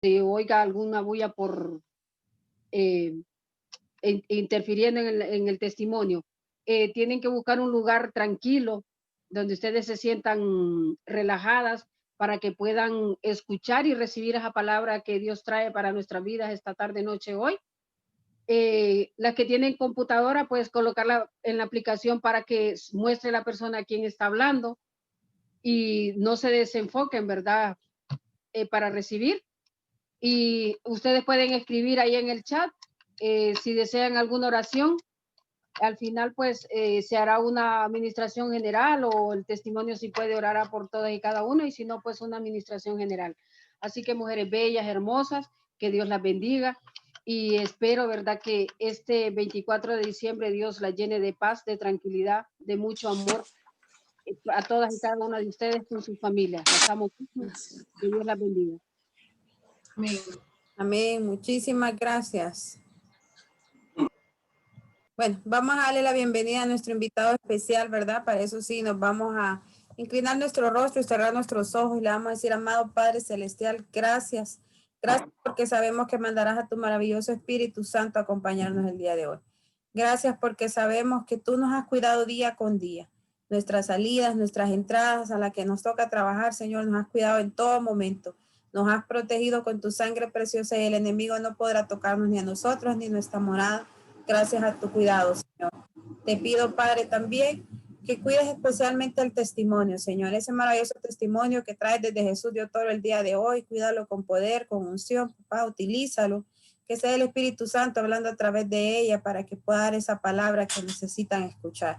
se oiga alguna bulla por interfiriendo en el testimonio. Tienen que buscar un lugar tranquilo donde ustedes se sientan relajadas para que puedan escuchar y recibir esa palabra que Dios trae para nuestras vidas esta tarde, noche, hoy. Las que tienen computadora, pues colocarla en la aplicación para que muestre la persona a quien está hablando y no se desenfoquen, ¿verdad? Para recibir. Y ustedes pueden escribir ahí en el chat si desean alguna oración. Al final, pues, se hará una administración general o el testimonio si puede orar por todas y cada uno y si no, pues una administración general. Así que mujeres bellas, hermosas, que Dios las bendiga y espero, ¿verdad?, que este 24 de diciembre Dios la llene de paz, de tranquilidad, de mucho amor a todas y cada una de ustedes con sus familias. Las amo mucho. Que Dios las bendiga. Amén. Amén. Muchísimas gracias. Bueno, vamos a darle la bienvenida a nuestro invitado especial, ¿verdad? Para eso sí, nos vamos a inclinar nuestro rostro y cerrar nuestros ojos y le vamos a decir, amado Padre Celestial, gracias. Gracias porque sabemos que mandarás a tu maravilloso Espíritu Santo a acompañarnos el día de hoy. Gracias porque sabemos que tú nos has cuidado día con día. Nuestras salidas, nuestras entradas, a la que nos toca trabajar, Señor, nos has cuidado en todo momento. Nos has protegido con tu sangre preciosa y el enemigo no podrá tocarnos ni a nosotros ni nuestra morada. Gracias a tu cuidado, Señor. Te pido, Padre, también que cuides especialmente el testimonio, Señor. Ese maravilloso testimonio que traes desde Jesús de Toro el día de hoy. Cuídalo con poder, con unción, papá. Utilízalo. Que sea el Espíritu Santo hablando a través de ella para que pueda dar esa palabra que necesitan escuchar.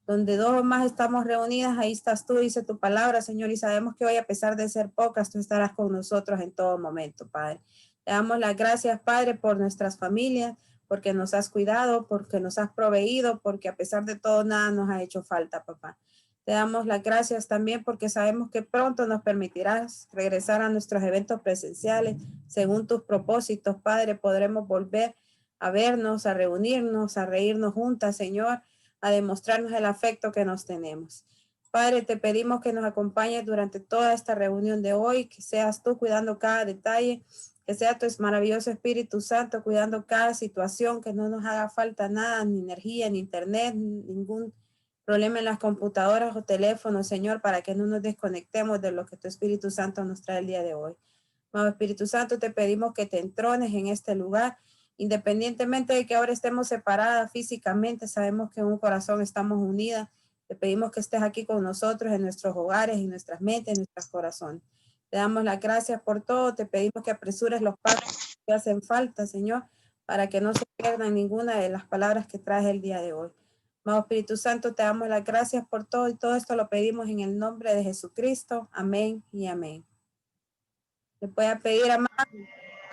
Donde dos o más estamos reunidas, ahí estás tú, dice tu palabra, Señor. Y sabemos que hoy, a pesar de ser pocas, tú estarás con nosotros en todo momento, Padre. Te damos las gracias, Padre, por nuestras familias, porque nos has cuidado, porque nos has proveído, porque a pesar de todo nada nos ha hecho falta, papá. Te damos las gracias también porque sabemos que pronto nos permitirás regresar a nuestros eventos presenciales. Según tus propósitos, Padre, podremos volver a vernos, a reunirnos, a reírnos juntas, Señor, a demostrarnos el afecto que nos tenemos. Padre, te pedimos que nos acompañes durante toda esta reunión de hoy, que seas tú cuidando cada detalle, que sea tu maravilloso Espíritu Santo cuidando cada situación, que no nos haga falta nada, ni energía, ni internet, ningún problema en las computadoras o teléfonos, Señor, para que no nos desconectemos de lo que tu Espíritu Santo nos trae el día de hoy. Amado Espíritu Santo, te pedimos que te entrones en este lugar, independientemente de que ahora estemos separadas físicamente, sabemos que en un corazón estamos unidas. Te pedimos que estés aquí con nosotros en nuestros hogares, en nuestras mentes, en nuestros corazones. Te damos las gracias por todo. Te pedimos que apresures los pasos que hacen falta, Señor, para que no se pierdan ninguna de las palabras que traes el día de hoy. Amado Espíritu Santo, te damos las gracias por todo y todo esto lo pedimos en el nombre de Jesucristo. Amén y amén. Le voy a pedir, amado, un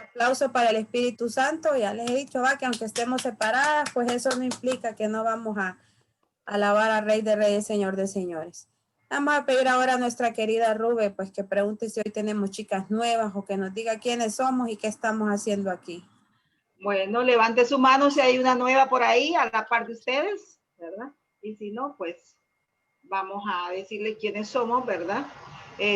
aplauso para el Espíritu Santo. Ya les he dicho, que aunque estemos separadas, pues eso no implica que no vamos a alabar al Rey de Reyes, Señor de Señores. Vamos a pedir ahora a nuestra querida Rube, pues que pregunte si hoy tenemos chicas nuevas o que nos diga quiénes somos y qué estamos haciendo aquí. Bueno, levante su mano si hay una nueva por ahí a la par de ustedes, ¿verdad? Y si no, pues vamos a decirle quiénes somos, ¿verdad?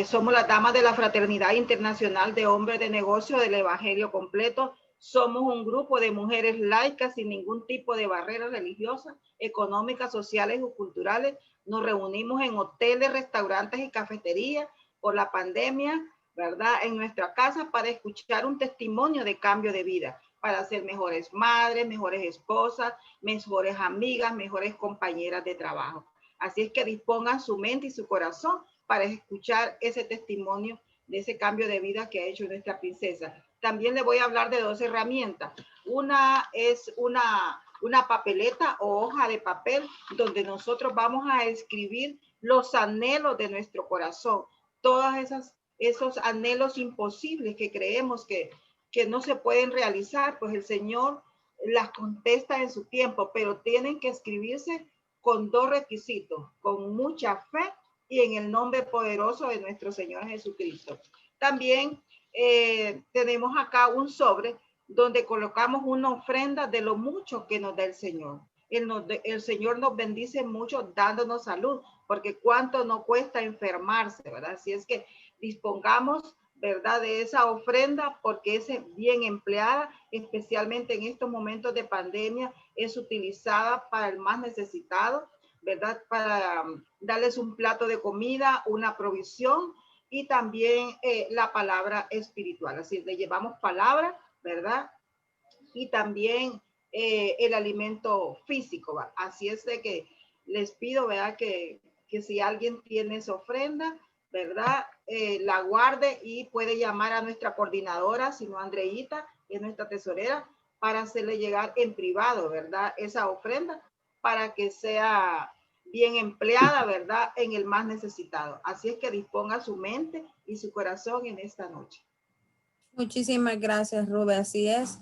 Somos las damas de la Fraternidad Internacional de Hombres de Negocio del Evangelio Completo. Somos un grupo de mujeres laicas sin ningún tipo de barreras religiosas, económicas, sociales o culturales. Nos reunimos en hoteles, restaurantes y cafeterías por la pandemia, ¿verdad? En nuestra casa para escuchar un testimonio de cambio de vida, para ser mejores madres, mejores esposas, mejores amigas, mejores compañeras de trabajo. Así es que dispongan su mente y su corazón para escuchar ese testimonio de ese cambio de vida que ha hecho nuestra princesa. También le voy a hablar de 2 herramientas. Una es una papeleta o hoja de papel donde nosotros vamos a escribir los anhelos de nuestro corazón, todos esos anhelos imposibles que creemos que no se pueden realizar, pues el Señor las contesta en su tiempo, pero tienen que escribirse con 2 requisitos, con mucha fe y en el nombre poderoso de nuestro Señor Jesucristo. También tenemos acá un sobre donde colocamos una ofrenda de lo mucho que nos da el Señor. El Señor nos bendice mucho dándonos salud, porque cuánto nos cuesta enfermarse, ¿verdad? Así es que dispongamos ¿verdad? De esa ofrenda, porque es bien empleada, especialmente en estos momentos de pandemia, es utilizada para el más necesitado, ¿verdad? Para darles un plato de comida, una provisión y también la palabra espiritual. Así le llevamos palabra, ¿verdad? Y también el alimento físico, ¿va? Así es de que les pido, ¿verdad? Que si alguien tiene esa ofrenda, ¿verdad? La guarde y puede llamar a nuestra coordinadora, si no Andreita, que es nuestra tesorera, para hacerle llegar en privado, ¿verdad? Esa ofrenda para que sea bien empleada, ¿verdad? En el más necesitado. Así es que disponga su mente y su corazón en esta noche. Muchísimas gracias, Rubén. Así es.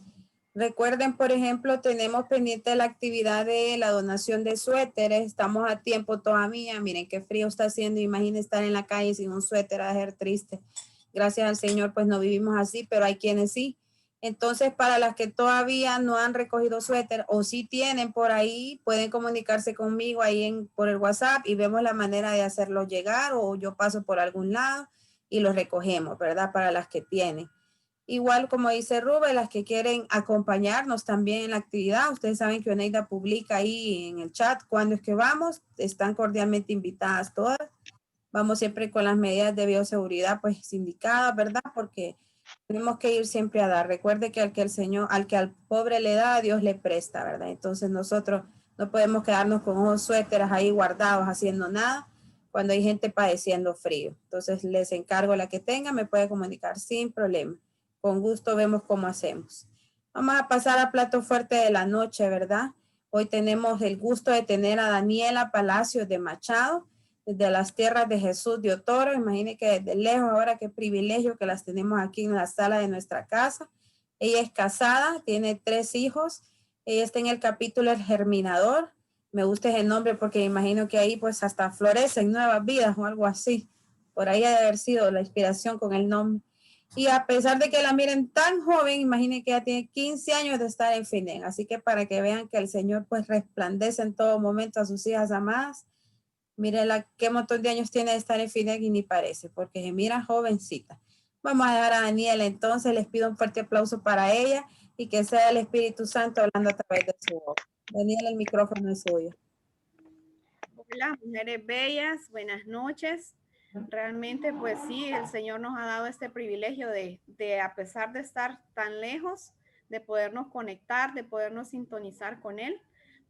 Recuerden, por ejemplo, tenemos pendiente la actividad de la donación de suéteres. Estamos a tiempo todavía. Miren qué frío está haciendo. Imaginen estar en la calle sin un suéter, a ser triste. Gracias al Señor, pues no vivimos así, pero hay quienes sí. Entonces, para las que todavía no han recogido suéter o sí tienen por ahí, pueden comunicarse conmigo ahí por el WhatsApp y vemos la manera de hacerlo llegar, o yo paso por algún lado y los recogemos, ¿verdad? Para las que tienen. Igual como dice Rubén, las que quieren acompañarnos también en la actividad, ustedes saben que Oneida publica ahí en el chat cuándo es que vamos, están cordialmente invitadas todas. Vamos siempre con las medidas de bioseguridad pues indicadas, ¿verdad? Porque tenemos que ir siempre a dar. Recuerde que al que al pobre le da, Dios le presta, ¿verdad? Entonces nosotros no podemos quedarnos con unos suéteres ahí guardados haciendo nada cuando hay gente padeciendo frío. Entonces les encargo la que tenga, me puede comunicar sin problema. Con gusto vemos cómo hacemos. Vamos a pasar al plato fuerte de la noche, ¿verdad? Hoy tenemos el gusto de tener a Daniela Palacios de Machado, desde las tierras de Jesús de Otoro. Imagine que desde lejos, ahora qué privilegio que las tenemos aquí en la sala de nuestra casa. Ella es casada, tiene 3 hijos. Ella está en el capítulo El Germinador. Me gusta ese nombre porque me imagino que ahí pues hasta florecen nuevas vidas o algo así. Por ahí ha de haber sido la inspiración con el nombre. Y a pesar de que la miren tan joven, imaginen que ya tiene 15 años de estar en FINEN. Así que para que vean que el Señor pues resplandece en todo momento a sus hijas amadas. Mire qué montón de años tiene de estar en FINEN y ni parece, porque se mira jovencita. Vamos a dejar a Daniela entonces. Les pido un fuerte aplauso para ella y que sea el Espíritu Santo hablando a través de su voz. Daniela, el micrófono es suyo. Hola, mujeres bellas, buenas noches. Realmente, pues sí, el Señor nos ha dado este privilegio de, a pesar de estar tan lejos, de podernos conectar, de podernos sintonizar con Él,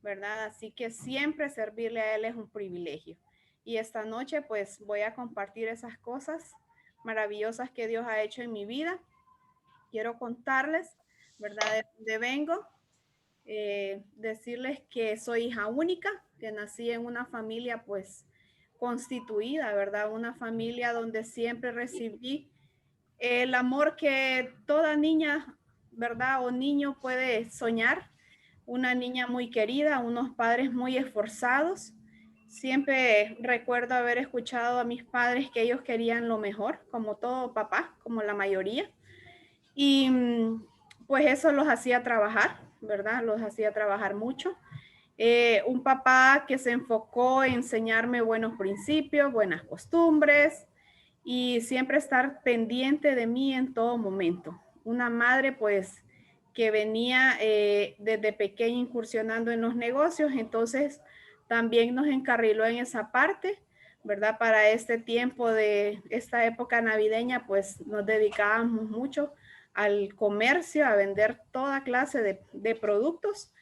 ¿verdad? Así que siempre servirle a Él es un privilegio. Y esta noche, pues voy a compartir esas cosas maravillosas que Dios ha hecho en mi vida. Quiero contarles, ¿verdad? De dónde vengo. Decirles que soy hija única, que nací en una familia pues constituida, ¿verdad? Una familia donde siempre recibí el amor que toda niña, ¿verdad? O niño puede soñar. Una niña muy querida, unos padres muy esforzados. Siempre recuerdo haber escuchado a mis padres que ellos querían lo mejor, como todo papá, como la mayoría. Y pues eso los hacía trabajar, ¿verdad? Los hacía trabajar mucho. Un papá que se enfocó en enseñarme buenos principios, buenas costumbres y siempre estar pendiente de mí en todo momento. Una madre pues que venía desde pequeña incursionando en los negocios, entonces también nos encarriló en esa parte, ¿verdad? Para este tiempo de esta época navideña pues nos dedicábamos mucho al comercio, a vender toda clase de productos.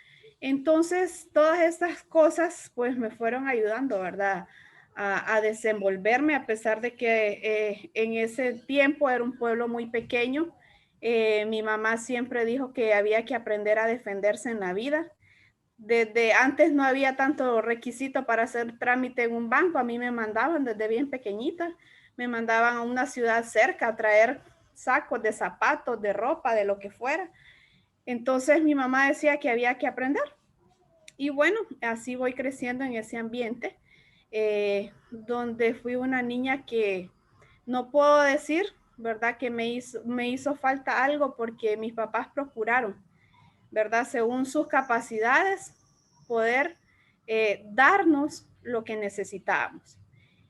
Entonces, todas estas cosas pues me fueron ayudando, ¿verdad? A desenvolverme, a pesar de que en ese tiempo era un pueblo muy pequeño. Mi mamá siempre dijo que había que aprender a defenderse en la vida. Desde antes no había tanto requisito para hacer trámite en un banco. A mí me mandaban desde bien pequeñita, me mandaban a una ciudad cerca a traer sacos de zapatos, de ropa, de lo que fuera. Entonces mi mamá decía que había que aprender. Y bueno, así voy creciendo en ese ambiente, donde fui una niña que no puedo decir, ¿verdad? Que me hizo falta algo porque mis papás procuraron, ¿verdad? Según sus capacidades, poder darnos lo que necesitábamos.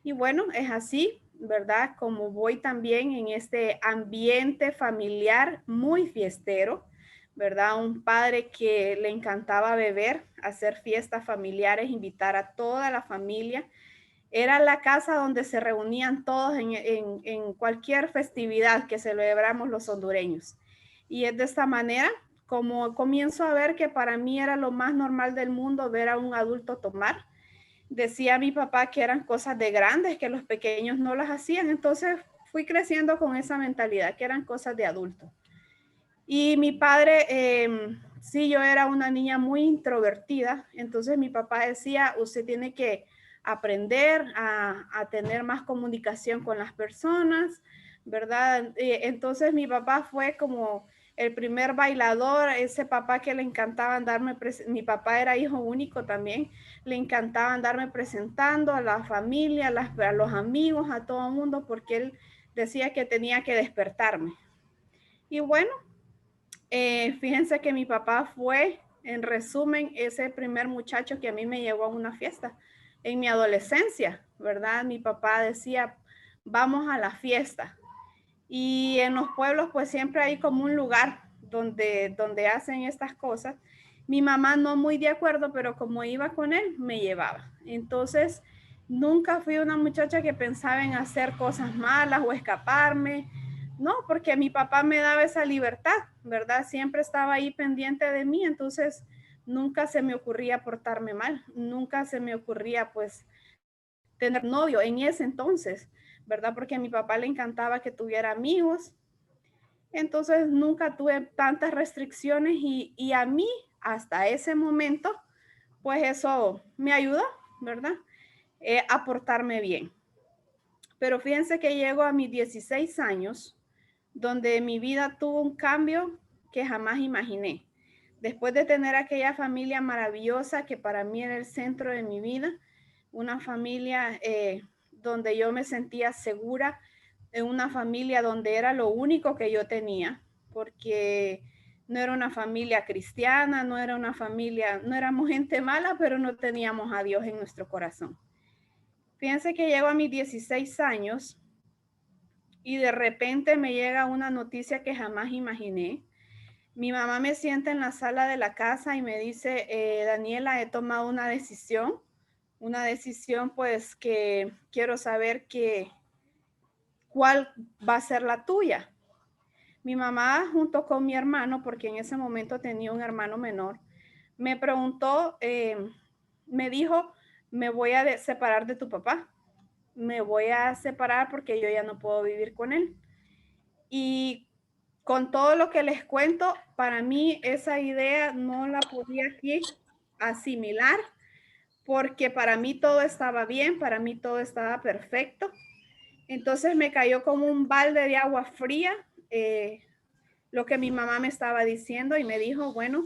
Y bueno, es así. ¿verdad? Como voy también en este ambiente familiar muy fiestero, ¿verdad? Un padre que le encantaba beber, hacer fiestas familiares, invitar a toda la familia. Era la casa donde se reunían todos en cualquier festividad que celebramos los hondureños. Y es de esta manera como comienzo a ver que para mí era lo más normal del mundo ver a un adulto tomar. Decía mi papá que eran cosas de grandes, que los pequeños no las hacían. Entonces fui creciendo con esa mentalidad, que eran cosas de adultos. Y mi padre, sí, yo era una niña muy introvertida. Entonces mi papá decía, usted tiene que aprender a tener más comunicación con las personas, ¿verdad? Entonces mi papá fue como el primer bailador, ese papá que le encantaba andarme, mi papá era hijo único también, le encantaba andarme presentando a la familia, a los amigos, a todo el mundo, porque él decía que tenía que despertarme. Y bueno, fíjense que mi papá fue, en resumen, ese primer muchacho que a mí me llevó a una fiesta en mi adolescencia, ¿verdad? Mi papá decía, vamos a la fiesta. Y en los pueblos pues siempre hay como un lugar donde hacen estas cosas. Mi mamá no muy de acuerdo, pero como iba con él, me llevaba. Entonces, nunca fui una muchacha que pensaba en hacer cosas malas o escaparme. No, porque mi papá me daba esa libertad, ¿verdad? Siempre estaba ahí pendiente de mí, entonces nunca se me ocurría portarme mal, nunca se me ocurría pues tener novio en ese entonces, ¿verdad? Porque a mi papá le encantaba que tuviera amigos. Entonces nunca tuve tantas restricciones y a mí hasta ese momento, pues eso me ayudó, ¿verdad? A portarme bien. Pero fíjense que llego a mis 16 años, donde mi vida tuvo un cambio que jamás imaginé. Después de tener aquella familia maravillosa que para mí era el centro de mi vida, una familia donde yo me sentía segura, en una familia donde era lo único que yo tenía, porque no era una familia cristiana, no era una familia, no éramos gente mala, pero no teníamos a Dios en nuestro corazón. Fíjense que llego a mis 16 años y de repente me llega una noticia que jamás imaginé. Mi mamá me sienta en la sala de la casa y me dice, Daniela, he tomado una decisión pues que quiero saber cuál va a ser la tuya. Mi mamá junto con mi hermano, porque en ese momento tenía un hermano menor, me preguntó, me dijo, me voy a separar de tu papá, me voy a separar porque yo ya no puedo vivir con él. Y con todo lo que les cuento, para mí esa idea no la podía aquí asimilar, porque para mí todo estaba bien, para mí todo estaba perfecto. Entonces me cayó como un balde de agua fría lo que mi mamá me estaba diciendo y me dijo, bueno,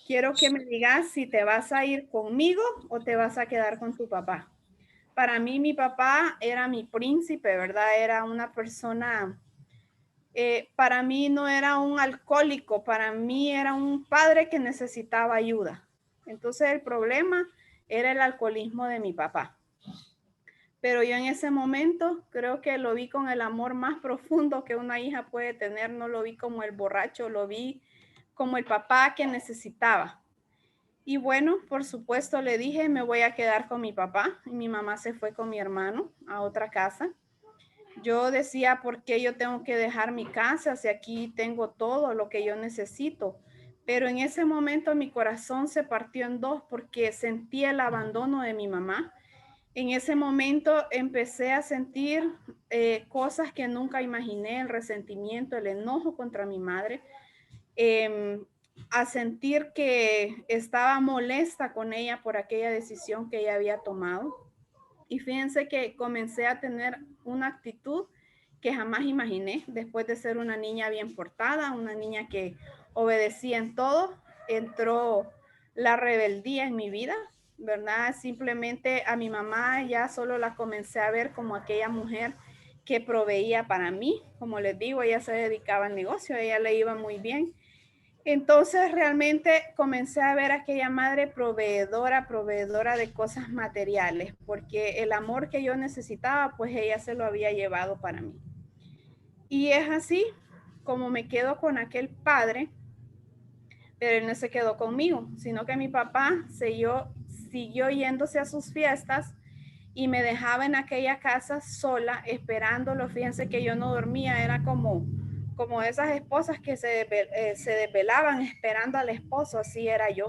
quiero que me digas si te vas a ir conmigo o te vas a quedar con tu papá. Para mí mi papá era mi príncipe, ¿verdad? Era una persona, para mí no era un alcohólico, para mí era un padre que necesitaba ayuda. Entonces el problema era el alcoholismo de mi papá. Pero yo en ese momento creo que lo vi con el amor más profundo que una hija puede tener. No lo vi como el borracho, lo vi como el papá que necesitaba. Y bueno, por supuesto le dije, me voy a quedar con mi papá. Y mi mamá se fue con mi hermano a otra casa. Yo decía, ¿por qué yo tengo que dejar mi casa si aquí tengo todo lo que yo necesito? Pero en ese momento mi corazón se partió en dos porque sentí el abandono de mi mamá. En ese momento empecé a sentir cosas que nunca imaginé, el resentimiento, el enojo contra mi madre, a sentir que estaba molesta con ella por aquella decisión que ella había tomado. Y fíjense que comencé a tener una actitud que jamás imaginé después de ser una niña bien portada, una niña que obedecía en todo, entró la rebeldía en mi vida, ¿verdad? Simplemente a mi mamá ya solo la comencé a ver como aquella mujer que proveía para mí. Como les digo, ella se dedicaba al negocio, ella le iba muy bien. Entonces realmente comencé a ver a aquella madre proveedora de cosas materiales, porque el amor que yo necesitaba, pues ella se lo había llevado para mí. Y es así como me quedo con aquel padre, pero él no se quedó conmigo, sino que mi papá siguió yéndose a sus fiestas y me dejaba en aquella casa sola esperándolo. Fíjense que yo no dormía, era como esas esposas que se desvelaban esperando al esposo, así era yo.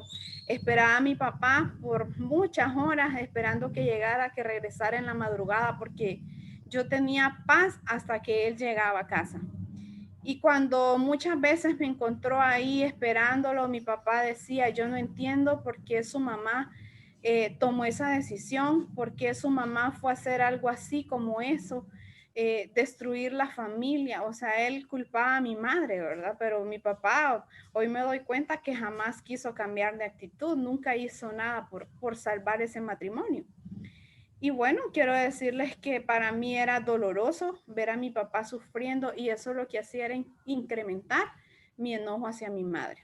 Esperaba a mi papá por muchas horas esperando que llegara, que regresara en la madrugada, porque yo tenía paz hasta que él llegaba a casa. Y cuando muchas veces me encontró ahí esperándolo, mi papá decía, yo no entiendo por qué su mamá tomó esa decisión, por qué su mamá fue a hacer algo así como eso, destruir la familia. O sea, él culpaba a mi madre, ¿verdad? Pero mi papá, hoy me doy cuenta que jamás quiso cambiar de actitud, nunca hizo nada por salvar ese matrimonio. Y bueno, quiero decirles que para mí era doloroso ver a mi papá sufriendo y eso lo que hacía era incrementar mi enojo hacia mi madre.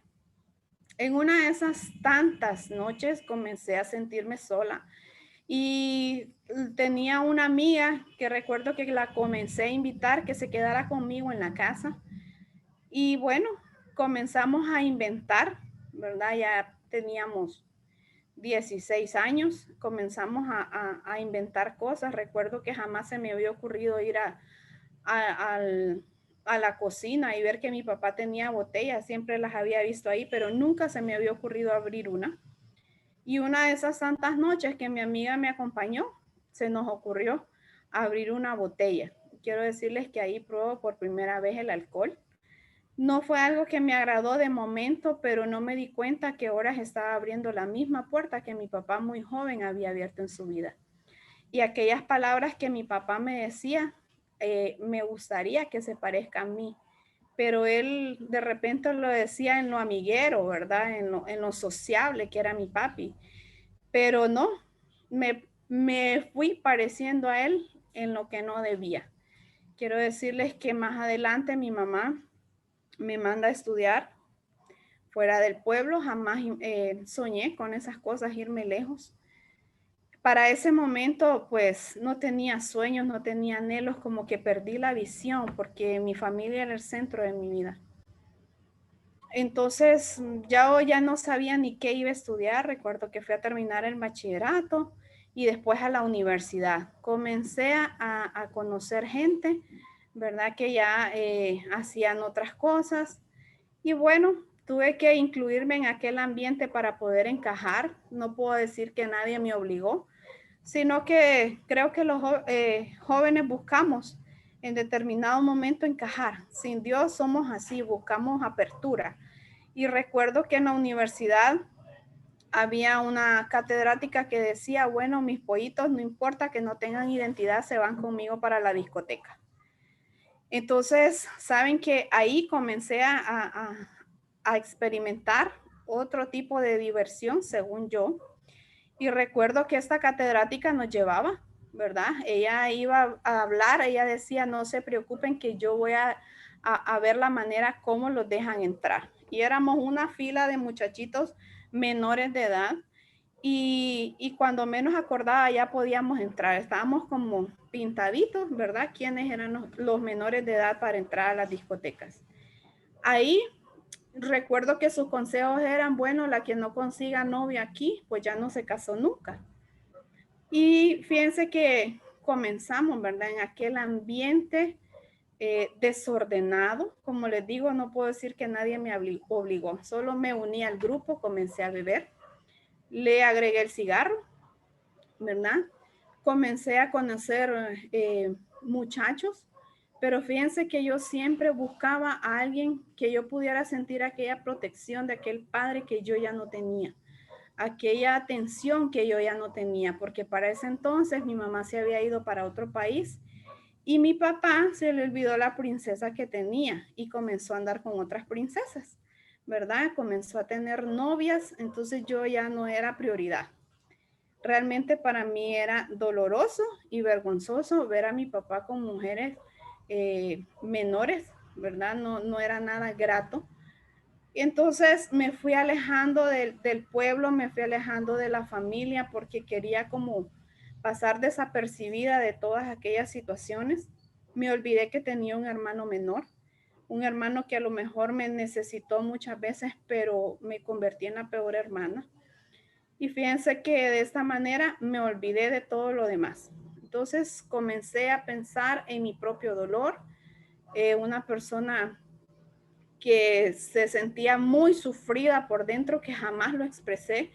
En una de esas tantas noches comencé a sentirme sola y tenía una amiga que recuerdo que la comencé a invitar que se quedara conmigo en la casa. Y bueno, comenzamos a inventar, ¿verdad? Ya teníamos 16 años, comenzamos a inventar cosas. Recuerdo que jamás se me había ocurrido ir a la cocina y ver que mi papá tenía botellas, siempre las había visto ahí, pero nunca se me había ocurrido abrir una. Y una de esas santas noches que mi amiga me acompañó, se nos ocurrió abrir una botella. Quiero decirles que ahí probé por primera vez el alcohol. No fue algo que me agradó de momento, pero no me di cuenta que ahora estaba abriendo la misma puerta que mi papá muy joven había abierto en su vida. Y aquellas palabras que mi papá me decía, me gustaría que se parezca a mí, pero él de repente lo decía en lo amiguero, ¿verdad? En lo sociable que era mi papi. Pero no, me fui pareciendo a él en lo que no debía. Quiero decirles que más adelante mi mamá me manda a estudiar fuera del pueblo, jamás soñé con esas cosas, irme lejos. Para ese momento, pues no tenía sueños, no tenía anhelos, como que perdí la visión porque mi familia era el centro de mi vida. Entonces, ya no sabía ni qué iba a estudiar. Recuerdo que fui a terminar el bachillerato y después a la universidad. Comencé a conocer gente, ¿verdad? Que ya hacían otras cosas. Y bueno, tuve que incluirme en aquel ambiente para poder encajar. No puedo decir que nadie me obligó, sino que creo que los jóvenes buscamos en determinado momento encajar. Sin Dios somos así, buscamos apertura. Y recuerdo que en la universidad había una catedrática que decía, bueno, mis pollitos, no importa que no tengan identidad, se van conmigo para la discoteca. Entonces, saben que ahí comencé a experimentar otro tipo de diversión, según yo. Y recuerdo que esta catedrática nos llevaba, ¿verdad? Ella iba a hablar, ella decía, no se preocupen que yo voy a ver la manera cómo los dejan entrar. Y éramos una fila de muchachitos menores de edad y cuando menos acordaba ya podíamos entrar. Estábamos como pintaditos, ¿verdad? ¿Quiénes eran los menores de edad para entrar a las discotecas? Ahí recuerdo que sus consejos eran, bueno, la que no consiga novia aquí, pues ya no se casó nunca. Y fíjense que comenzamos, ¿verdad? En aquel ambiente desordenado. Como les digo, no puedo decir que nadie me obligó. Solo me uní al grupo, comencé a beber. Le agregué el cigarro, ¿verdad? Comencé a conocer muchachos. Pero fíjense que yo siempre buscaba a alguien que yo pudiera sentir aquella protección de aquel padre que yo ya no tenía, aquella atención que yo ya no tenía, porque para ese entonces mi mamá se había ido para otro país y mi papá se le olvidó la princesa que tenía y comenzó a andar con otras princesas, ¿verdad? Comenzó a tener novias, entonces yo ya no era prioridad. Realmente para mí era doloroso y vergonzoso ver a mi papá con mujeres menores, ¿verdad? No era nada grato. Y entonces me fui alejando del pueblo, me fui alejando de la familia porque quería como pasar desapercibida de todas aquellas situaciones. Me olvidé que tenía un hermano menor, un hermano que a lo mejor me necesitó muchas veces, pero me convertí en la peor hermana. Y fíjense que de esta manera me olvidé de todo lo demás. Entonces comencé a pensar en mi propio dolor, una persona que se sentía muy sufrida por dentro, que jamás lo expresé,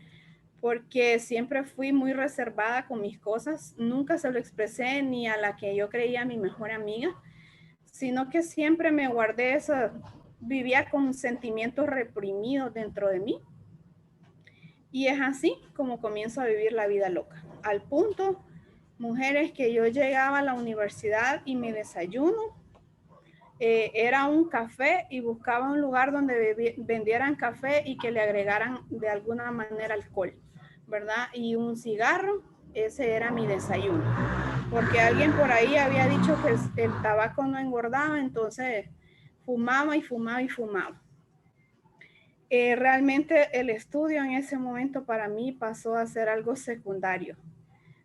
porque siempre fui muy reservada con mis cosas. Nunca se lo expresé ni a la que yo creía mi mejor amiga, sino que siempre me guardé eso, vivía con sentimientos reprimidos dentro de mí. Y es así como comienzo a vivir la vida loca. Al punto, mujeres, que yo llegaba a la universidad y mi desayuno era un café y buscaba un lugar donde vendieran café y que le agregaran de alguna manera alcohol, ¿verdad? Y un cigarro, ese era mi desayuno. Porque alguien por ahí había dicho que el tabaco no engordaba, entonces fumaba y fumaba y fumaba. Realmente el estudio en ese momento para mí pasó a ser algo secundario,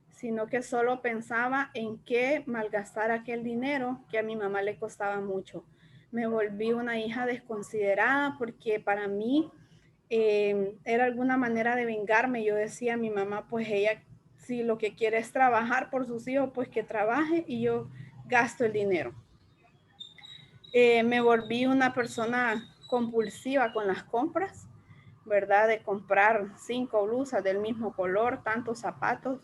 sino que solo pensaba en qué malgastar aquel dinero que a mi mamá le costaba mucho. Me volví una hija desconsiderada porque para mí era alguna manera de vengarme. Yo decía a mi mamá, pues ella, si lo que quiere es trabajar por sus hijos, pues que trabaje y yo gasto el dinero. Me volví una persona compulsiva con las compras, ¿verdad? De comprar 5 blusas del mismo color, tantos zapatos.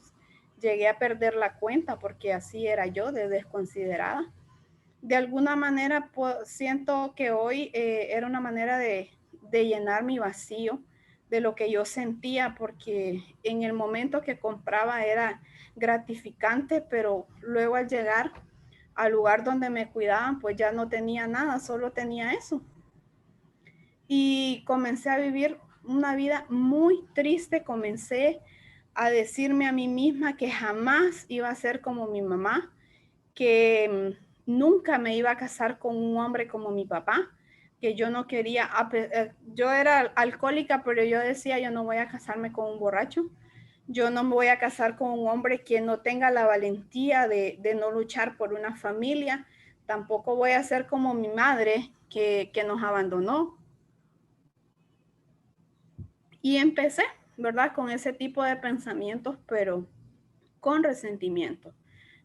Llegué a perder la cuenta porque así era yo, de desconsiderada. De alguna manera, pues, siento que hoy era una manera de llenar mi vacío de lo que yo sentía, porque en el momento que compraba era gratificante, pero luego al llegar al lugar donde me cuidaban, pues ya no tenía nada, solo tenía eso. Y comencé a vivir una vida muy triste, comencé a decirme a mí misma que jamás iba a ser como mi mamá, que nunca me iba a casar con un hombre como mi papá, que yo no quería, yo era alcohólica, pero yo decía, yo no voy a casarme con un borracho, yo no me voy a casar con un hombre que no tenga la valentía de no luchar por una familia, tampoco voy a ser como mi madre que nos abandonó. Y empecé, ¿verdad? Con ese tipo de pensamientos, pero con resentimiento,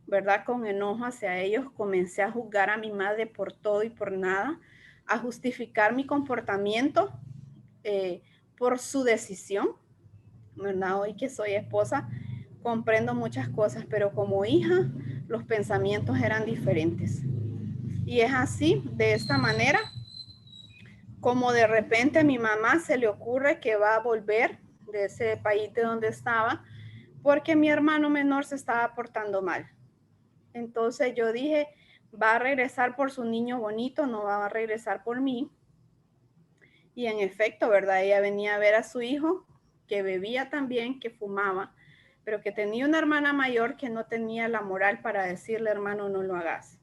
¿verdad? Con enojo hacia ellos, comencé a juzgar a mi madre por todo y por nada, a justificar mi comportamiento por su decisión, ¿verdad? Hoy que soy esposa, comprendo muchas cosas, pero como hija, los pensamientos eran diferentes. Y es así, de esta manera, como de repente a mi mamá se le ocurre que va a volver de ese país de donde estaba, porque mi hermano menor se estaba portando mal. Entonces yo dije, va a regresar por su niño bonito, no va a regresar por mí. Y en efecto, ¿verdad? Ella venía a ver a su hijo, que bebía también, que fumaba, pero que tenía una hermana mayor que no tenía la moral para decirle, hermano, no lo hagas,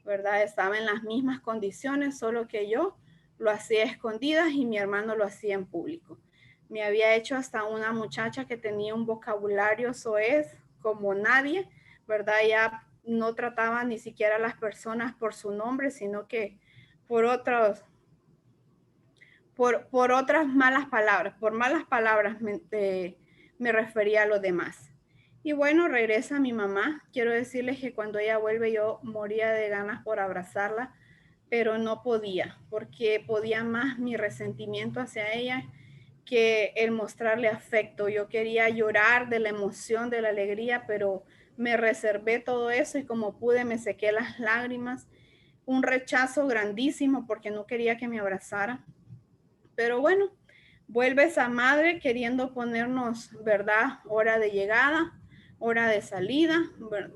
¿verdad? Estaba en las mismas condiciones, solo que yo lo hacía a escondidas y mi hermano lo hacía en público. Me había hecho hasta una muchacha que tenía un vocabulario soez como nadie, ¿verdad? Ya no trataba ni siquiera a las personas por su nombre, sino que por otros, por otras malas palabras, por malas palabras me refería a los demás. Y bueno, regresa mi mamá. Quiero decirles que cuando ella vuelve yo moría de ganas por abrazarla, pero no podía, porque podía más mi resentimiento hacia ella que el mostrarle afecto. Yo quería llorar de la emoción, de la alegría, pero me reservé todo eso y como pude me sequé las lágrimas. Un rechazo grandísimo porque no quería que me abrazara. Pero bueno, vuelve esa madre queriendo ponernos, ¿verdad? Hora de llegada, hora de salida.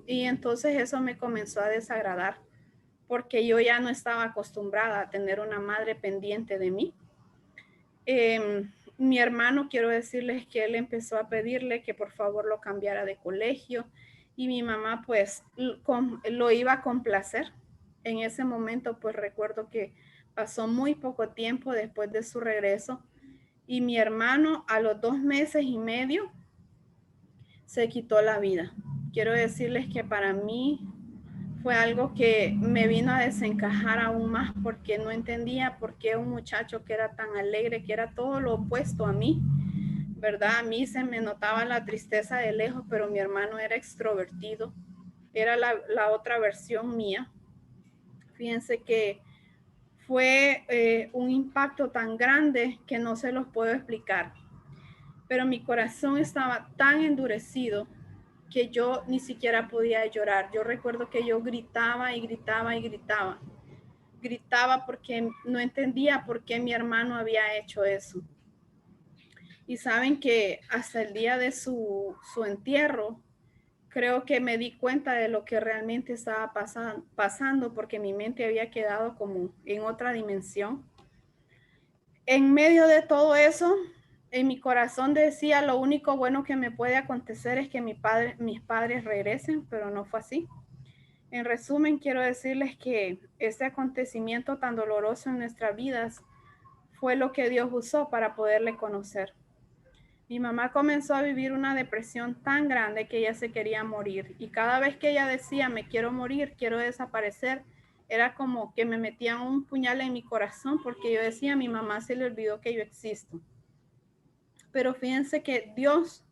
Y entonces eso me comenzó a desagradar porque yo ya no estaba acostumbrada a tener una madre pendiente de mí. Mi hermano, quiero decirles que él empezó a pedirle que por favor lo cambiara de colegio y mi mamá pues lo iba a complacer. En ese momento pues recuerdo que Pasó muy poco tiempo después de su regreso y mi hermano a los 2 meses y medio se quitó la vida. Quiero decirles que para mí fue algo que me vino a desencajar aún más porque no entendía por qué un muchacho que era tan alegre, que era todo lo opuesto a mí, ¿verdad? A mí se me notaba la tristeza de lejos, pero mi hermano era extrovertido, era la otra versión mía. Fíjense que fue un impacto tan grande que no se los puedo explicar, pero mi corazón estaba tan endurecido que yo ni siquiera podía llorar. Yo recuerdo que yo gritaba y gritaba y gritaba. Gritaba porque no entendía por qué mi hermano había hecho eso. Y saben que hasta el día de su entierro, creo que me di cuenta de lo que realmente estaba pasando porque mi mente había quedado como en otra dimensión. En medio de todo eso, en mi corazón decía, lo único bueno que me puede acontecer es que mis padres regresen, pero no fue así. En resumen, quiero decirles que este acontecimiento tan doloroso en nuestras vidas fue lo que Dios usó para poderle conocer. Mi mamá comenzó a vivir una depresión tan grande que ella se quería morir. Y cada vez que ella decía, me quiero morir, quiero desaparecer, era como que me metían un puñal en mi corazón porque yo decía, a mi mamá se le olvidó que yo existo. Pero fíjense que Dios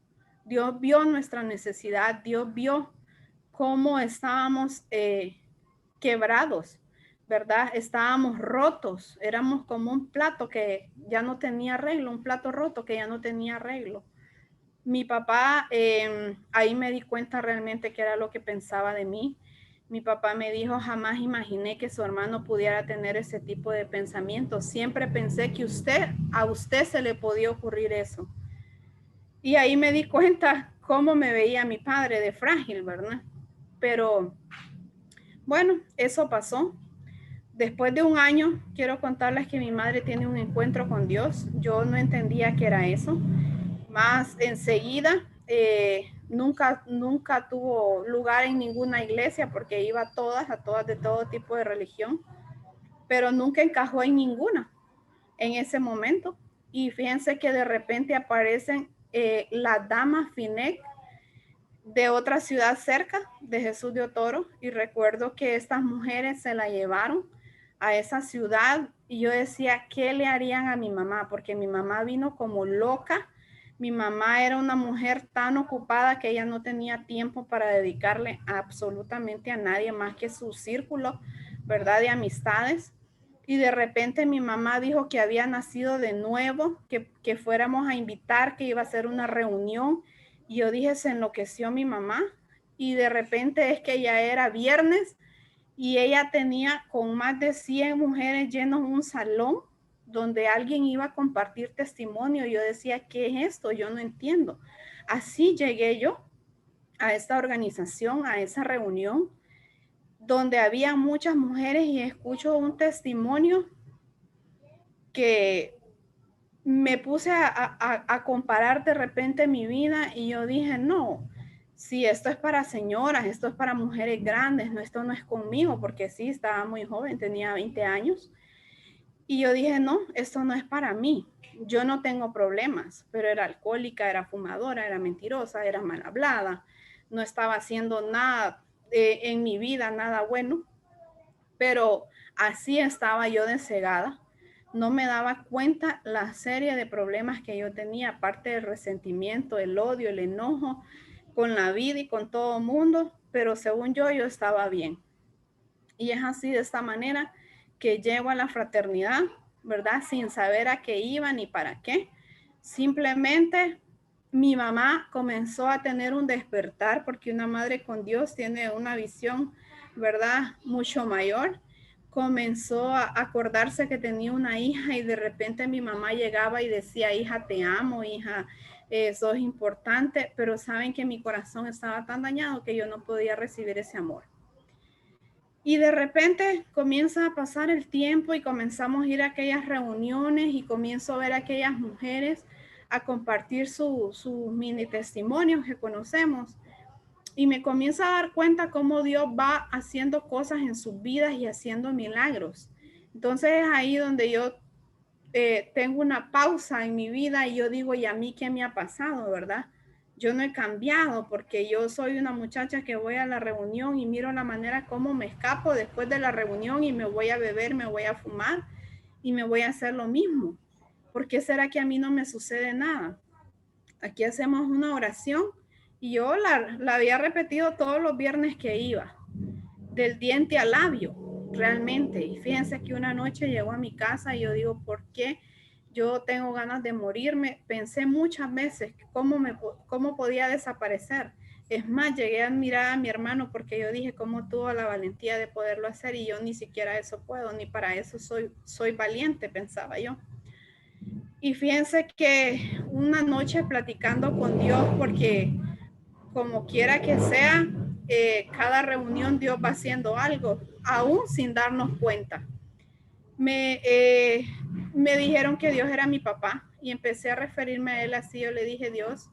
vio nuestra necesidad, Dios vio cómo estábamos quebrados, ¿verdad? Estábamos rotos, éramos como un plato que ya no tenía arreglo, un plato roto que ya no tenía arreglo. Mi papá, ahí me di cuenta realmente que era lo que pensaba de mí. Mi papá me dijo, jamás imaginé que su hermano pudiera tener ese tipo de pensamientos. Siempre pensé que a usted se le podía ocurrir eso. Y ahí me di cuenta cómo me veía mi padre de frágil, ¿verdad? Pero bueno, eso pasó. Después de un año, quiero contarles que mi madre tiene un encuentro con Dios. Yo no entendía qué era eso. Más enseguida, nunca tuvo lugar en ninguna iglesia porque iba a todas de todo tipo de religión, pero nunca encajó en ninguna en ese momento. Y fíjense que de repente aparecen las damas Finec de otra ciudad cerca de Jesús de Otoro, y recuerdo que estas mujeres se la llevaron a esa ciudad y yo decía, ¿qué le harían a mi mamá? Porque mi mamá vino como loca. Mi mamá era una mujer tan ocupada que ella no tenía tiempo para dedicarle absolutamente a nadie más que su círculo, ¿verdad? De amistades. Y de repente mi mamá dijo que había nacido de nuevo, que fuéramos a invitar, que iba a ser una reunión. Y yo dije, se enloqueció mi mamá. Y de repente es que ya era viernes y ella tenía con más de 100 mujeres llenos un salón donde alguien iba a compartir testimonio. Yo decía, ¿qué es esto? Yo no entiendo. Así llegué yo a esta organización, a esa reunión, donde había muchas mujeres y escucho un testimonio que me puse a comparar de repente mi vida y yo dije, no, si esto es para señoras, esto es para mujeres grandes, no, esto no es conmigo, porque sí, estaba muy joven, tenía 20 años. Y yo dije, no, esto no es para mí. Yo no tengo problemas, pero era alcohólica, era fumadora, era mentirosa, era mal hablada, no estaba haciendo nada en mi vida, nada bueno, pero así estaba yo de cegada. No me daba cuenta la serie de problemas que yo tenía, aparte del resentimiento, el odio, el enojo con la vida y con todo el mundo, pero según yo estaba bien. Y es así, de esta manera, que llego a la fraternidad, ¿verdad? Sin saber a qué iba ni para qué. Simplemente mi mamá comenzó a tener un despertar, porque una madre con Dios tiene una visión, ¿verdad? Mucho mayor. Comenzó a acordarse que tenía una hija y de repente mi mamá llegaba y decía, hija, te amo, hija, sos importante, pero saben que mi corazón estaba tan dañado que yo no podía recibir ese amor. Y de repente comienza a pasar el tiempo y comenzamos a ir a aquellas reuniones y comienzo a ver a aquellas mujeres a compartir sus mini testimonios que conocemos. Y me comienzo a dar cuenta cómo Dios va haciendo cosas en sus vidas y haciendo milagros. Entonces es ahí donde yo tengo una pausa en mi vida y yo digo, ¿y a mí qué me ha pasado, verdad? Yo no he cambiado porque yo soy una muchacha que voy a la reunión y miro la manera como me escapo después de la reunión y me voy a beber, me voy a fumar y me voy a hacer lo mismo. ¿Por qué será que a mí no me sucede nada? Aquí hacemos una oración y yo la había repetido todos los viernes que iba, del diente al labio, realmente. Y fíjense que una noche llegó a mi casa y yo digo, ¿por qué yo tengo ganas de morirme? Pensé muchas veces cómo podía desaparecer. Es más, llegué a admirar a mi hermano porque yo dije cómo tuvo la valentía de poderlo hacer y yo ni siquiera eso puedo, ni para eso soy valiente, pensaba yo. Y fíjense que una noche platicando con Dios, porque como quiera que sea, cada reunión Dios va haciendo algo, aún sin darnos cuenta. Me dijeron que Dios era mi papá y empecé a referirme a él así. Yo le dije, Dios,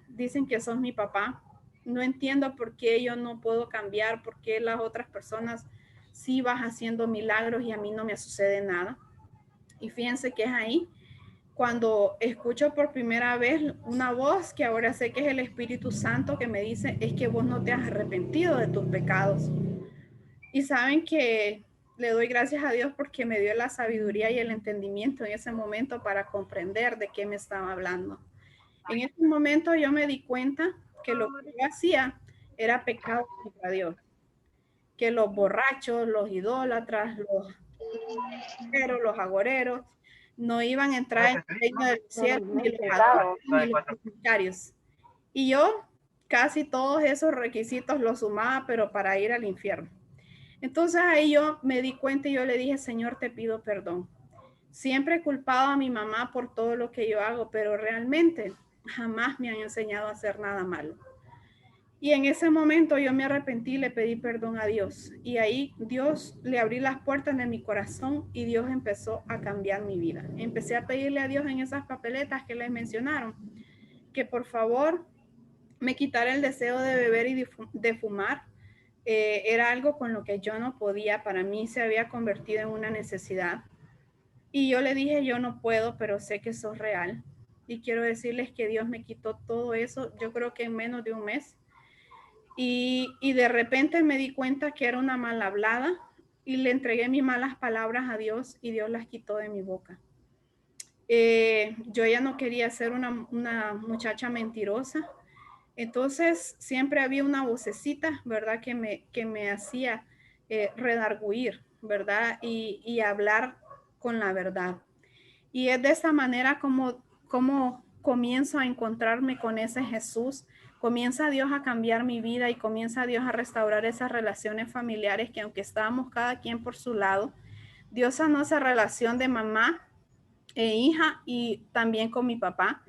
dicen que sos mi papá. No entiendo por qué yo no puedo cambiar, por qué las otras personas sí vas haciendo milagros y a mí no me sucede nada. Y fíjense que es ahí cuando escucho por primera vez una voz que ahora sé que es el Espíritu Santo que me dice, es que vos no te has arrepentido de tus pecados. Y saben que le doy gracias a Dios porque me dio la sabiduría y el entendimiento en ese momento para comprender de qué me estaba hablando. En ese momento yo me di cuenta que lo que yo hacía era pecado contra Dios, que los borrachos, los idólatras, los agoreros, no iban a entrar en el reino del cielo, ni los adúlteros, ni los fornicarios. Y yo casi todos esos requisitos los sumaba, pero para ir al infierno. Entonces ahí yo me di cuenta y yo le dije, Señor, te pido perdón. Siempre he culpado a mi mamá por todo lo que yo hago, pero realmente jamás me han enseñado a hacer nada malo. Y en ese momento yo me arrepentí, le pedí perdón a Dios. Y ahí Dios le abrí las puertas de mi corazón y Dios empezó a cambiar mi vida. Empecé a pedirle a Dios en esas papeletas que les mencionaron, que por favor me quitara el deseo de beber y de fumar. Era algo con lo que yo no podía, para mí se había convertido en una necesidad. Y yo le dije, yo no puedo, pero sé que sos real. Y quiero decirles que Dios me quitó todo eso, yo creo que en menos de un mes. Y de repente me di cuenta que era una mal hablada y le entregué mis malas palabras a Dios y Dios las quitó de mi boca. Yo ya no quería ser una muchacha mentirosa. Entonces siempre había una vocecita, ¿verdad? Que me hacía redarguir, ¿verdad? Y hablar con la verdad. Y es de esta manera como comienzo a encontrarme con ese Jesús. Comienza Dios a cambiar mi vida y comienza Dios a restaurar esas relaciones familiares que aunque estábamos cada quien por su lado, Dios sanó esa relación de mamá e hija y también con mi papá.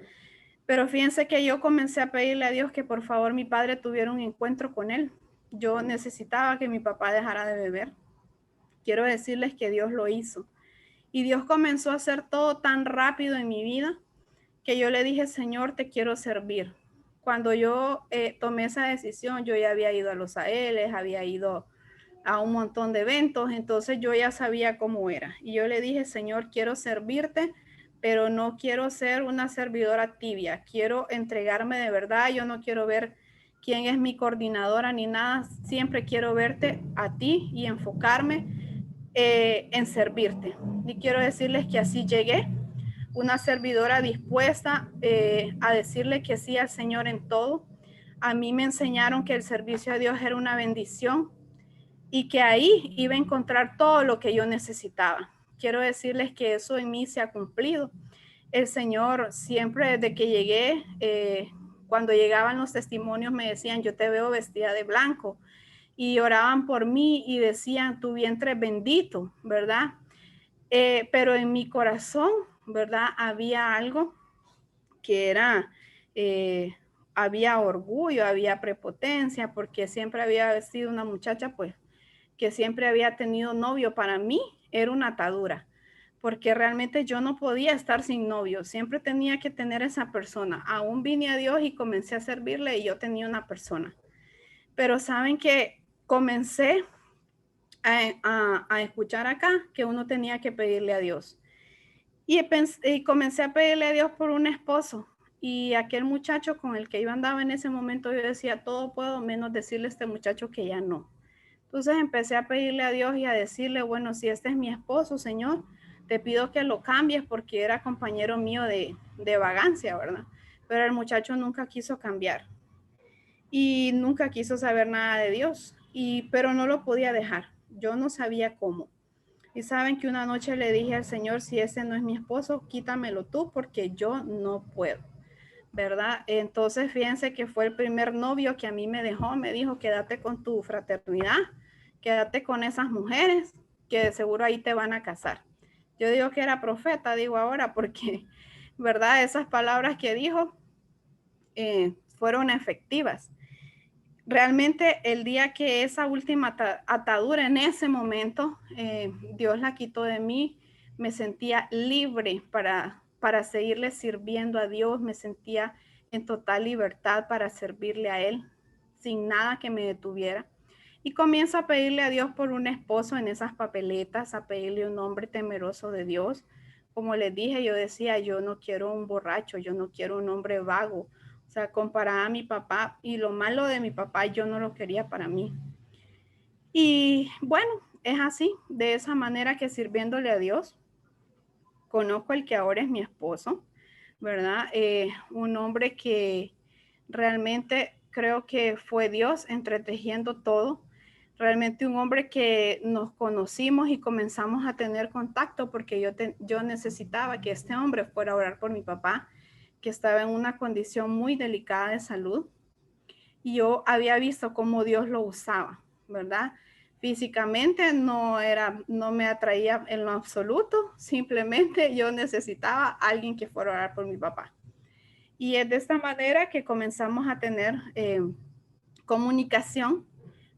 Pero fíjense que yo comencé a pedirle a Dios que por favor mi padre tuviera un encuentro con él. Yo necesitaba que mi papá dejara de beber. Quiero decirles que Dios lo hizo. Y Dios comenzó a hacer todo tan rápido en mi vida que yo le dije, Señor, te quiero servir. Cuando yo tomé esa decisión, yo ya había ido a los ALs, había ido a un montón de eventos, entonces yo ya sabía cómo era. Y yo le dije, Señor, quiero servirte, pero no quiero ser una servidora tibia, quiero entregarme de verdad, yo no quiero ver quién es mi coordinadora ni nada, siempre quiero verte a ti y enfocarme en servirte. Y quiero decirles que así llegué, una servidora dispuesta a decirle que sí al Señor en todo. A mí me enseñaron que el servicio a Dios era una bendición y que ahí iba a encontrar todo lo que yo necesitaba. Quiero decirles que eso en mí se ha cumplido. El Señor siempre desde que llegué, cuando llegaban los testimonios me decían, yo te veo vestida de blanco, y oraban por mí y decían, tu vientre es bendito, ¿verdad? Pero en mi corazón, ¿verdad? Había algo que era, había orgullo, había prepotencia, porque siempre había sido una muchacha, pues, que siempre había tenido novio. Para mí era una atadura, porque realmente yo no podía estar sin novio, siempre tenía que tener esa persona. Aún vine a Dios y comencé a servirle y yo tenía una persona. Pero saben que comencé a escuchar acá que uno tenía que pedirle a Dios. Y comencé a pedirle a Dios por un esposo. Y aquel muchacho con el que yo andaba en ese momento, yo decía, todo puedo menos decirle a este muchacho que ya no. Entonces empecé a pedirle a Dios y a decirle, bueno, si este es mi esposo, Señor, te pido que lo cambies porque era compañero mío de vagancia, ¿verdad? Pero el muchacho nunca quiso cambiar y nunca quiso saber nada de Dios, pero no lo podía dejar. Yo no sabía cómo. Y saben que una noche le dije al Señor, si ese no es mi esposo, quítamelo tú porque yo no puedo, ¿verdad? Entonces fíjense que fue el primer novio que a mí me dejó, me dijo, quédate con tu fraternidad, quédate con esas mujeres que de seguro ahí te van a casar. Yo digo que era profeta, digo ahora, porque, ¿verdad? Esas palabras que dijo fueron efectivas. Realmente el día que esa última atadura en ese momento, Dios la quitó de mí, me sentía libre para seguirle sirviendo a Dios, me sentía en total libertad para servirle a Él, sin nada que me detuviera. Y comienzo a pedirle a Dios por un esposo en esas papeletas, a pedirle un hombre temeroso de Dios. Como les dije, yo decía, yo no quiero un borracho, yo no quiero un hombre vago. O sea, comparada a mi papá, y lo malo de mi papá yo no lo quería para mí. Y bueno, es así, de esa manera que sirviéndole a Dios, conozco el que ahora es mi esposo, ¿verdad? Un hombre que realmente creo que fue Dios entretejiendo todo. Realmente un hombre que nos conocimos y comenzamos a tener contacto porque yo necesitaba que este hombre fuera a orar por mi papá, que estaba en una condición muy delicada de salud. Y yo había visto cómo Dios lo usaba, ¿verdad? Físicamente no me atraía en lo absoluto, simplemente yo necesitaba a alguien que fuera a orar por mi papá. Y es de esta manera que comenzamos a tener comunicación,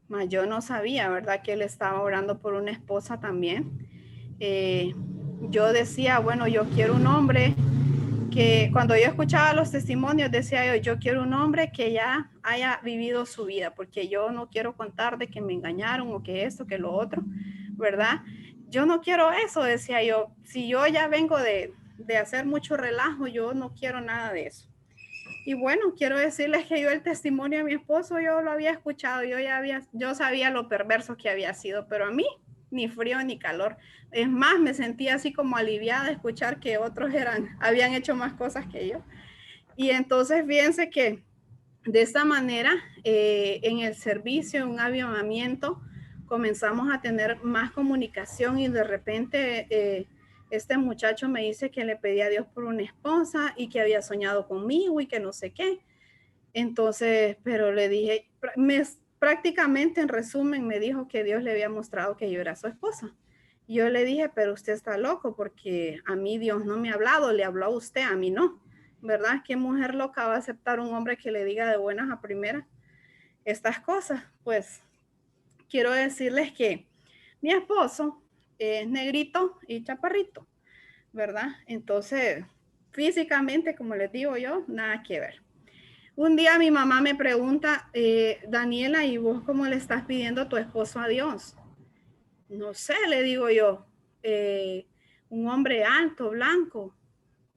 mas yo no sabía, ¿verdad? Que él estaba orando por una esposa también. Yo decía, bueno, yo quiero un hombre que cuando yo escuchaba los testimonios decía yo quiero un hombre que ya haya vivido su vida, porque yo no quiero contar de que me engañaron o que esto, que lo otro, ¿verdad? Yo no quiero eso, decía yo. Si yo ya vengo de hacer mucho relajo, yo no quiero nada de eso. Y bueno, quiero decirles que yo el testimonio de mi esposo, yo lo había escuchado, yo sabía lo perverso que había sido, pero a mí ni frío ni calor. Es más, me sentía así como aliviada de escuchar que otros habían hecho más cosas que yo. Y entonces fíjense que de esta manera, en el servicio, en un avivamiento, comenzamos a tener más comunicación y de repente este muchacho me dice que le pedía a Dios por una esposa y que había soñado conmigo y que no sé qué. Entonces, pero le dije, prácticamente en resumen me dijo que Dios le había mostrado que yo era su esposa. Yo le dije, pero usted está loco porque a mí Dios no me ha hablado, le habló a usted, a mí no, ¿verdad? ¿Qué mujer loca va a aceptar un hombre que le diga de buenas a primeras estas cosas? Pues quiero decirles que mi esposo es negrito y chaparrito, ¿verdad? Entonces, físicamente, como les digo yo, nada que ver. Un día mi mamá me pregunta, Daniela, ¿y vos cómo le estás pidiendo a tu esposo a Dios? No sé, le digo yo, un hombre alto, blanco.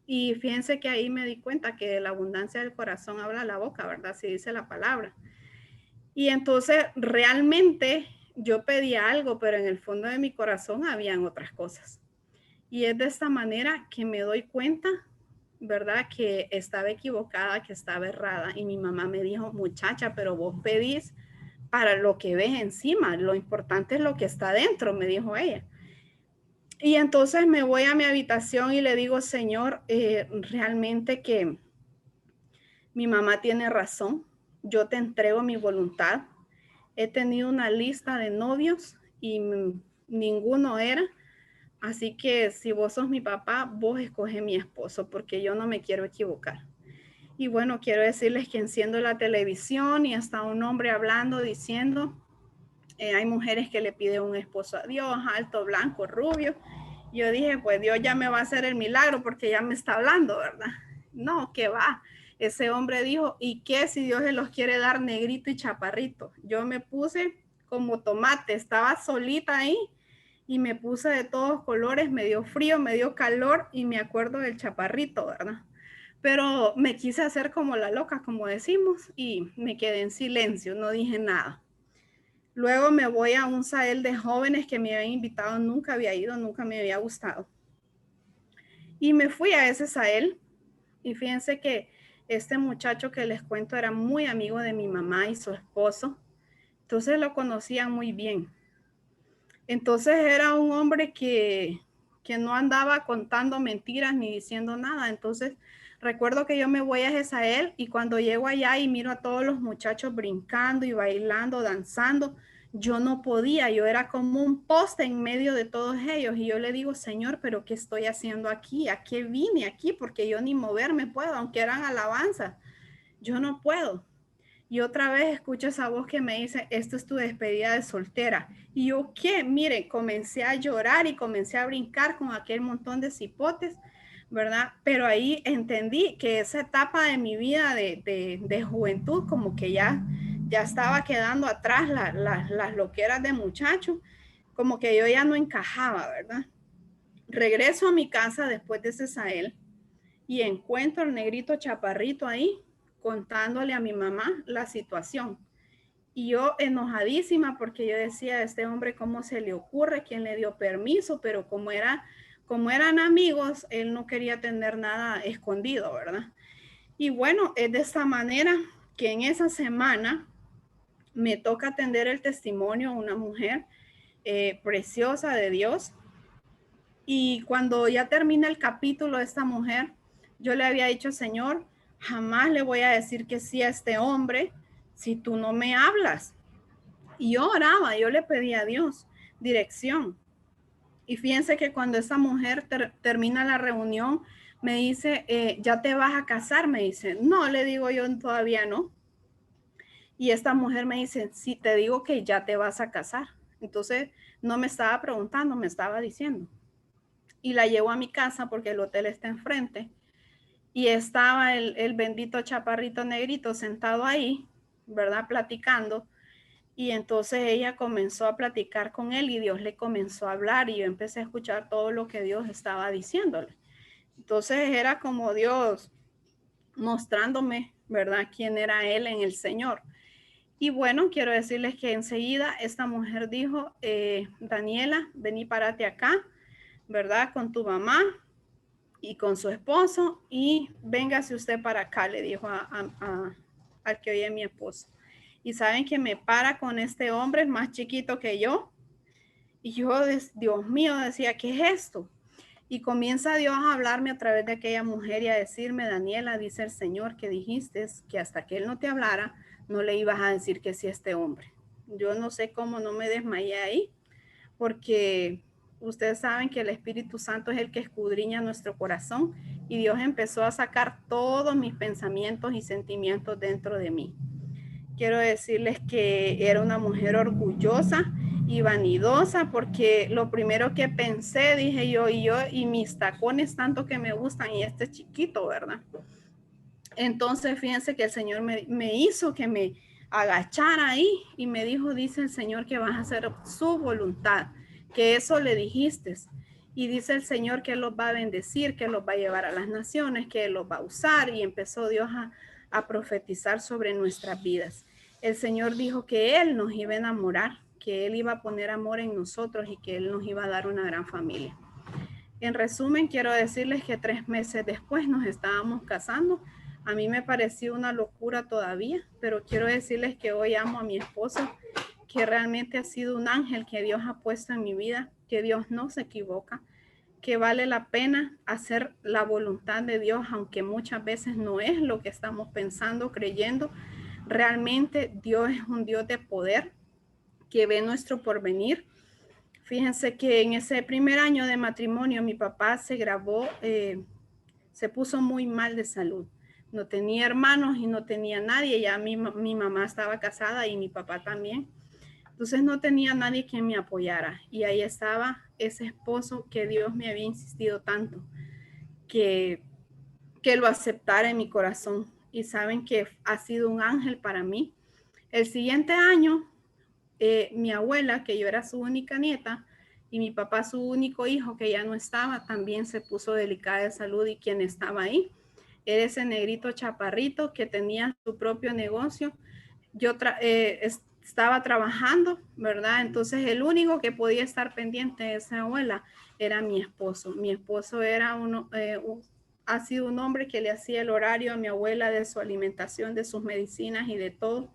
Y fíjense que ahí me di cuenta que de la abundancia del corazón habla la boca, ¿verdad? Así dice la palabra. Y entonces realmente yo pedía algo, pero en el fondo de mi corazón habían otras cosas. Y es de esta manera que me doy cuenta, ¿verdad? Que estaba equivocada, que estaba errada. Y mi mamá me dijo, muchacha, pero vos pedís para lo que ves encima. Lo importante es lo que está dentro, me dijo ella. Y entonces me voy a mi habitación y le digo, Señor, realmente que mi mamá tiene razón. Yo te entrego mi voluntad. He tenido una lista de novios y ninguno era. Así que si vos sos mi papá, vos escoge mi esposo porque yo no me quiero equivocar. Y bueno, quiero decirles que enciendo la televisión y hasta un hombre hablando, diciendo, hay mujeres que le piden un esposo a Dios, alto, blanco, rubio. Yo dije, pues Dios ya me va a hacer el milagro porque ya me está hablando, ¿verdad? No, que va. Ese hombre dijo, ¿y qué si Dios se los quiere dar negrito y chaparrito? Yo me puse como tomate, estaba solita ahí y me puse de todos colores, me dio frío, me dio calor y me acuerdo del chaparrito, ¿verdad? Pero me quise hacer como la loca, como decimos, y me quedé en silencio, no dije nada. Luego me voy a un Sahel de jóvenes que me habían invitado, nunca había ido, nunca me había gustado. Y me fui a ese Sahel y fíjense que este muchacho que les cuento era muy amigo de mi mamá y su esposo, entonces lo conocían muy bien. Entonces era un hombre que no andaba contando mentiras ni diciendo nada. Entonces recuerdo que yo me voy a Jezreel y cuando llego allá y miro a todos los muchachos brincando y bailando, danzando, yo no podía, yo era como un poste en medio de todos ellos y yo le digo, Señor, pero ¿qué estoy haciendo aquí? ¿A qué vine aquí? Porque yo ni moverme puedo, aunque eran alabanzas, yo no puedo. Y otra vez escucho esa voz que me dice, esto es tu despedida de soltera. Y yo, ¿qué? Mire, comencé a llorar y comencé a brincar con aquel montón de cipotes, ¿verdad? Pero ahí entendí que esa etapa de mi vida de juventud, como que ya estaba quedando atrás las loqueras de muchacho, como que yo ya no encajaba, ¿verdad? Regreso a mi casa después de ese Sahel y encuentro al negrito chaparrito ahí contándole a mi mamá la situación. Y yo enojadísima porque yo decía, este hombre, ¿cómo se le ocurre? ¿Quién le dio permiso? Pero como eran amigos, él no quería tener nada escondido, ¿verdad? Y bueno, es de esta manera que en esa semana me toca atender el testimonio a una mujer preciosa de Dios. Y cuando ya termina el capítulo de esta mujer, yo le había dicho, Señor, jamás le voy a decir que sí a este hombre si tú no me hablas. Y yo oraba, yo le pedía a Dios dirección. Y fíjense que cuando esta mujer termina la reunión, me dice, ¿ya te vas a casar? Me dice, no, le digo yo, todavía no. Y esta mujer me dice, sí, te digo que ya te vas a casar. Entonces, no me estaba preguntando, me estaba diciendo. Y la llevo a mi casa porque el hotel está enfrente. Y estaba el bendito chaparrito negrito sentado ahí, ¿verdad? Platicando. Y entonces ella comenzó a platicar con él y Dios le comenzó a hablar y yo empecé a escuchar todo lo que Dios estaba diciéndole. Entonces era como Dios mostrándome, ¿verdad? Quién era él en el Señor. Y bueno, quiero decirles que enseguida esta mujer dijo, Daniela, vení, párate acá, ¿verdad? Con tu mamá y con su esposo y véngase usted para acá, le dijo al que hoy es mi esposo. Y saben que me para con este hombre más chiquito que yo. Y yo, Dios mío, decía, ¿qué es esto? Y comienza Dios a hablarme a través de aquella mujer y a decirme, Daniela, dice el Señor, que dijiste que hasta que Él no te hablara, no le ibas a decir que sí a este hombre. Yo no sé cómo no me desmayé ahí, porque ustedes saben que el Espíritu Santo es el que escudriña nuestro corazón y Dios empezó a sacar todos mis pensamientos y sentimientos dentro de mí. Quiero decirles que era una mujer orgullosa y vanidosa porque lo primero que pensé, dije yo, y mis tacones tanto que me gustan y este chiquito, ¿verdad? Entonces, fíjense que el Señor me hizo que me agachara ahí y me dijo, dice el Señor que vas a hacer su voluntad, que eso le dijiste. Y dice el Señor que Él los va a bendecir, que los va a llevar a las naciones, que Él los va a usar. Y empezó Dios a profetizar sobre nuestras vidas. El Señor dijo que Él nos iba a enamorar, que Él iba a poner amor en nosotros y que Él nos iba a dar una gran familia. En resumen, quiero decirles que 3 meses después nos estábamos casando. A mí me pareció una locura todavía, pero quiero decirles que hoy amo a mi esposo, que realmente ha sido un ángel que Dios ha puesto en mi vida, que Dios no se equivoca, que vale la pena hacer la voluntad de Dios, aunque muchas veces no es lo que estamos pensando, creyendo. Realmente Dios es un Dios de poder que ve nuestro porvenir. Fíjense que en ese primer año de matrimonio mi papá se se puso muy mal de salud. No tenía hermanos y no tenía nadie. Ya mi mamá estaba casada y mi papá también. Entonces no tenía nadie que me apoyara. Y ahí estaba ese esposo que Dios me había insistido tanto que lo aceptara en mi corazón. Y saben que ha sido un ángel para mí. El siguiente año mi abuela, que yo era su única nieta, y mi papá, su único hijo, que ya no estaba, también se puso delicada de salud, y quien estaba ahí era ese negrito chaparrito que tenía su propio negocio. Yo estaba trabajando, ¿verdad? Entonces el único que podía estar pendiente de esa abuela era mi esposo. Mi esposo era ha sido un hombre que le hacía el horario a mi abuela de su alimentación, de sus medicinas y de todo.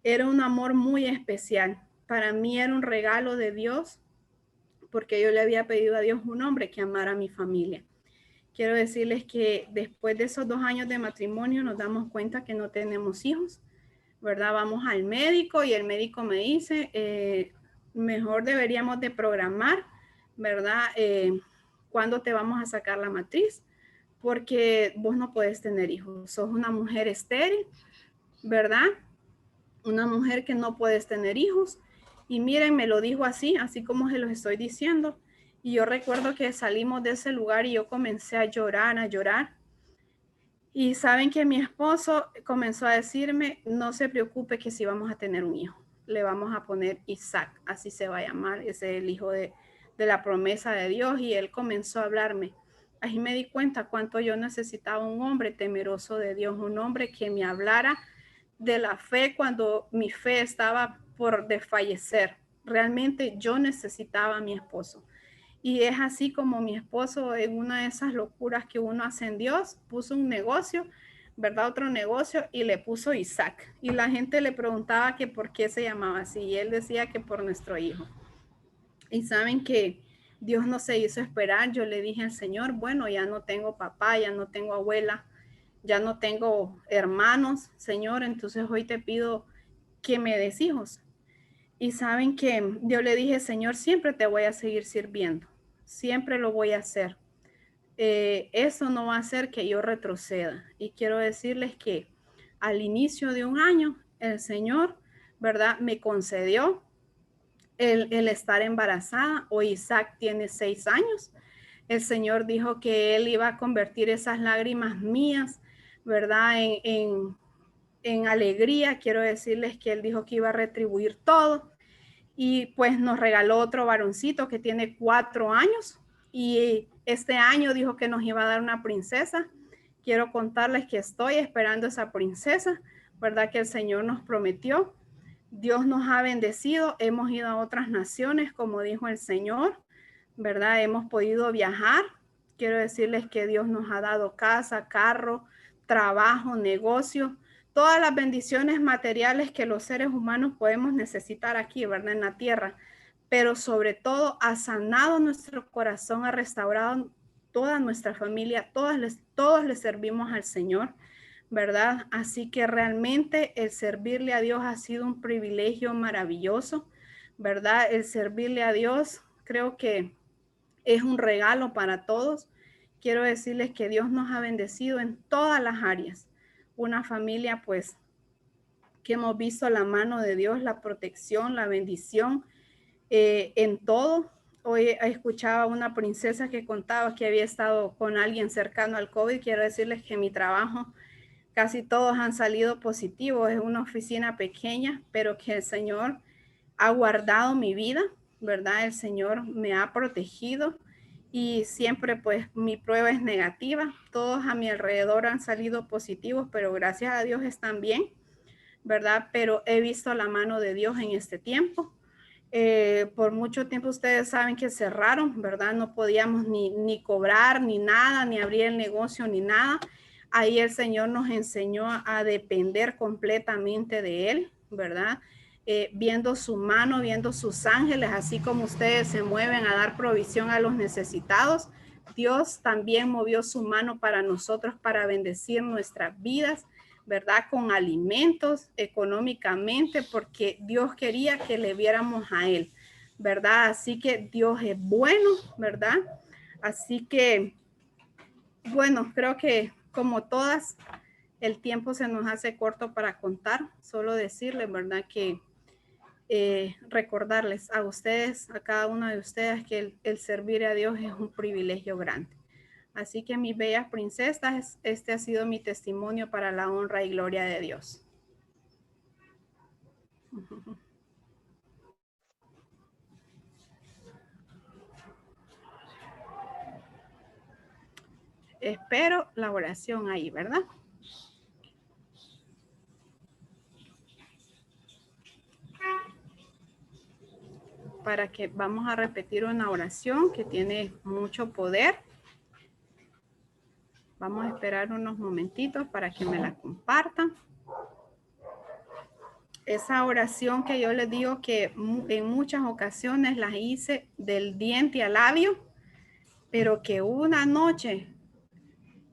Era un amor muy especial. Para mí era un regalo de Dios, porque yo le había pedido a Dios un hombre que amara a mi familia. Quiero decirles que después de esos 2 años de matrimonio nos damos cuenta que no tenemos hijos, ¿verdad? Vamos al médico y el médico me dice, mejor deberíamos de programar, ¿verdad? ¿Cuándo te vamos a sacar la matriz? Porque vos no puedes tener hijos. Sos una mujer estéril, ¿verdad? Una mujer que no puedes tener hijos. Y miren, me lo dijo así, así como se los estoy diciendo. Y yo recuerdo que salimos de ese lugar y yo comencé a llorar, a llorar. Y saben que mi esposo comenzó a decirme, no se preocupe que si vamos a tener un hijo, le vamos a poner Isaac, así se va a llamar, ese es el hijo de la promesa de Dios. Y él comenzó a hablarme. Ahí me di cuenta cuánto yo necesitaba un hombre temeroso de Dios, un hombre que me hablara de la fe cuando mi fe estaba por desfallecer. Realmente yo necesitaba a mi esposo. Y es así como mi esposo, en una de esas locuras que uno hace en Dios, puso un negocio, ¿verdad? Otro negocio, y le puso Isaac. Y la gente le preguntaba que por qué se llamaba así. Y él decía que por nuestro hijo. Y saben que Dios no se hizo esperar. Yo le dije al Señor, bueno, ya no tengo papá, ya no tengo abuela, ya no tengo hermanos, Señor, entonces hoy te pido que me des hijos. Y saben que yo le dije, Señor, siempre te voy a seguir sirviendo, siempre lo voy a hacer. Eso no va a hacer que yo retroceda. Y quiero decirles que al inicio de un año, el Señor, ¿verdad? Me concedió el estar embarazada. Hoy Isaac tiene 6 años. El Señor dijo que Él iba a convertir esas lágrimas mías, ¿verdad? En alegría. Quiero decirles que Él dijo que iba a retribuir todo. Y pues nos regaló otro varoncito que tiene 4 años. Y este año dijo que nos iba a dar una princesa. Quiero contarles que estoy esperando esa princesa, ¿verdad? Que el Señor nos prometió. Dios nos ha bendecido. Hemos ido a otras naciones, como dijo el Señor, ¿verdad? Hemos podido viajar. Quiero decirles que Dios nos ha dado casa, carro, trabajo, negocio, todas las bendiciones materiales que los seres humanos podemos necesitar aquí, ¿verdad? En la tierra. Pero sobre todo ha sanado nuestro corazón, ha restaurado toda nuestra familia, todos les servimos al Señor, ¿verdad? Así que realmente el servirle a Dios ha sido un privilegio maravilloso, ¿verdad? El servirle a Dios creo que es un regalo para todos. Quiero decirles que Dios nos ha bendecido en todas las áreas. Una familia, pues, que hemos visto la mano de Dios, la protección, la bendición en todo. Hoy escuchaba una princesa que contaba que había estado con alguien cercano al COVID. Quiero decirles que mi trabajo, casi todos han salido positivos. Es una oficina pequeña, pero que el Señor ha guardado mi vida, ¿verdad? El Señor me ha protegido y siempre pues mi prueba es negativa. Todos a mi alrededor han salido positivos, pero gracias a Dios están bien, ¿verdad? Pero he visto la mano de Dios en este tiempo. Por mucho tiempo ustedes saben que cerraron, ¿verdad? No podíamos ni cobrar, ni nada, ni abrir el negocio, ni nada. Ahí el Señor nos enseñó a depender completamente de Él, ¿verdad? Viendo su mano, viendo sus ángeles, así como ustedes se mueven a dar provisión a los necesitados, Dios también movió su mano para nosotros, para bendecir nuestras vidas, ¿verdad? Con alimentos, económicamente, porque Dios quería que le viéramos a Él, ¿verdad? Así que Dios es bueno, ¿verdad? Así que, bueno, creo que como todas, el tiempo se nos hace corto para contar, solo decirles, ¿verdad? Que recordarles a ustedes, a cada uno de ustedes, que el servir a Dios es un privilegio grande. Así que mis bellas princesas, este ha sido mi testimonio para la honra y gloria de Dios. espero la oración ahí, ¿verdad? Para que vamos a repetir una oración que tiene mucho poder. Vamos a esperar unos momentitos para que me la compartan. Esa oración que yo les digo que en muchas ocasiones las hice del diente al labio, pero que una noche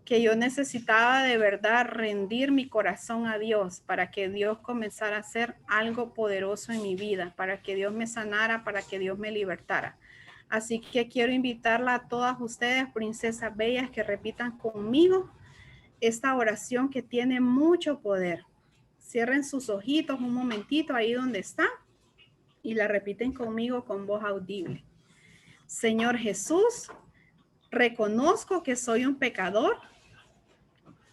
que yo necesitaba de verdad rendir mi corazón a Dios para que Dios comenzara a hacer algo poderoso en mi vida, para que Dios me sanara, para que Dios me libertara. Así que quiero invitarla a todas ustedes, princesas bellas, que repitan conmigo esta oración que tiene mucho poder. Cierren sus ojitos un momentito ahí donde están y la repiten conmigo con voz audible. Señor Jesús, reconozco que soy un pecador,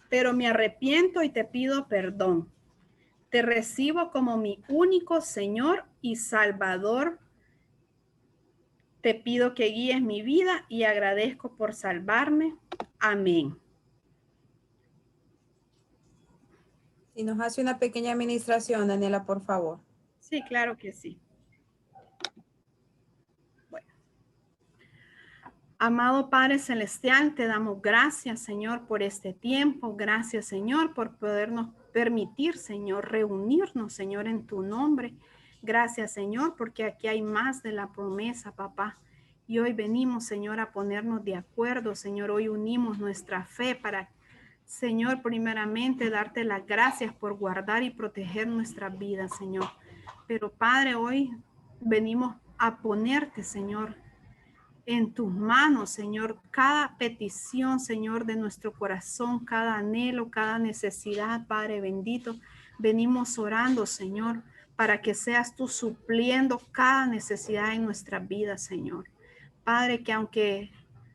pero me arrepiento y te pido perdón. Te recibo como mi único Señor y Salvador. Te pido que guíes mi vida y agradezco por salvarme. Amén. Si nos hace una pequeña administración, Daniela, por favor. Sí, claro que sí. Bueno. Amado Padre Celestial, te damos gracias, Señor, por este tiempo. Gracias, Señor, por podernos permitir, Señor, reunirnos, Señor, en tu nombre. Gracias, Señor, porque aquí hay más de la promesa, papá. Y hoy venimos, Señor, a ponernos de acuerdo, Señor. Hoy unimos nuestra fe para, Señor, primeramente darte las gracias por guardar y proteger nuestras vidas, Señor. Pero, Padre, hoy venimos a ponerte, Señor, en tus manos, Señor, cada petición, Señor, de nuestro corazón, cada anhelo, cada necesidad, Padre bendito. Venimos orando, Señor, para que seas tú supliendo cada necesidad en nuestra vida, Señor. Padre, que aunque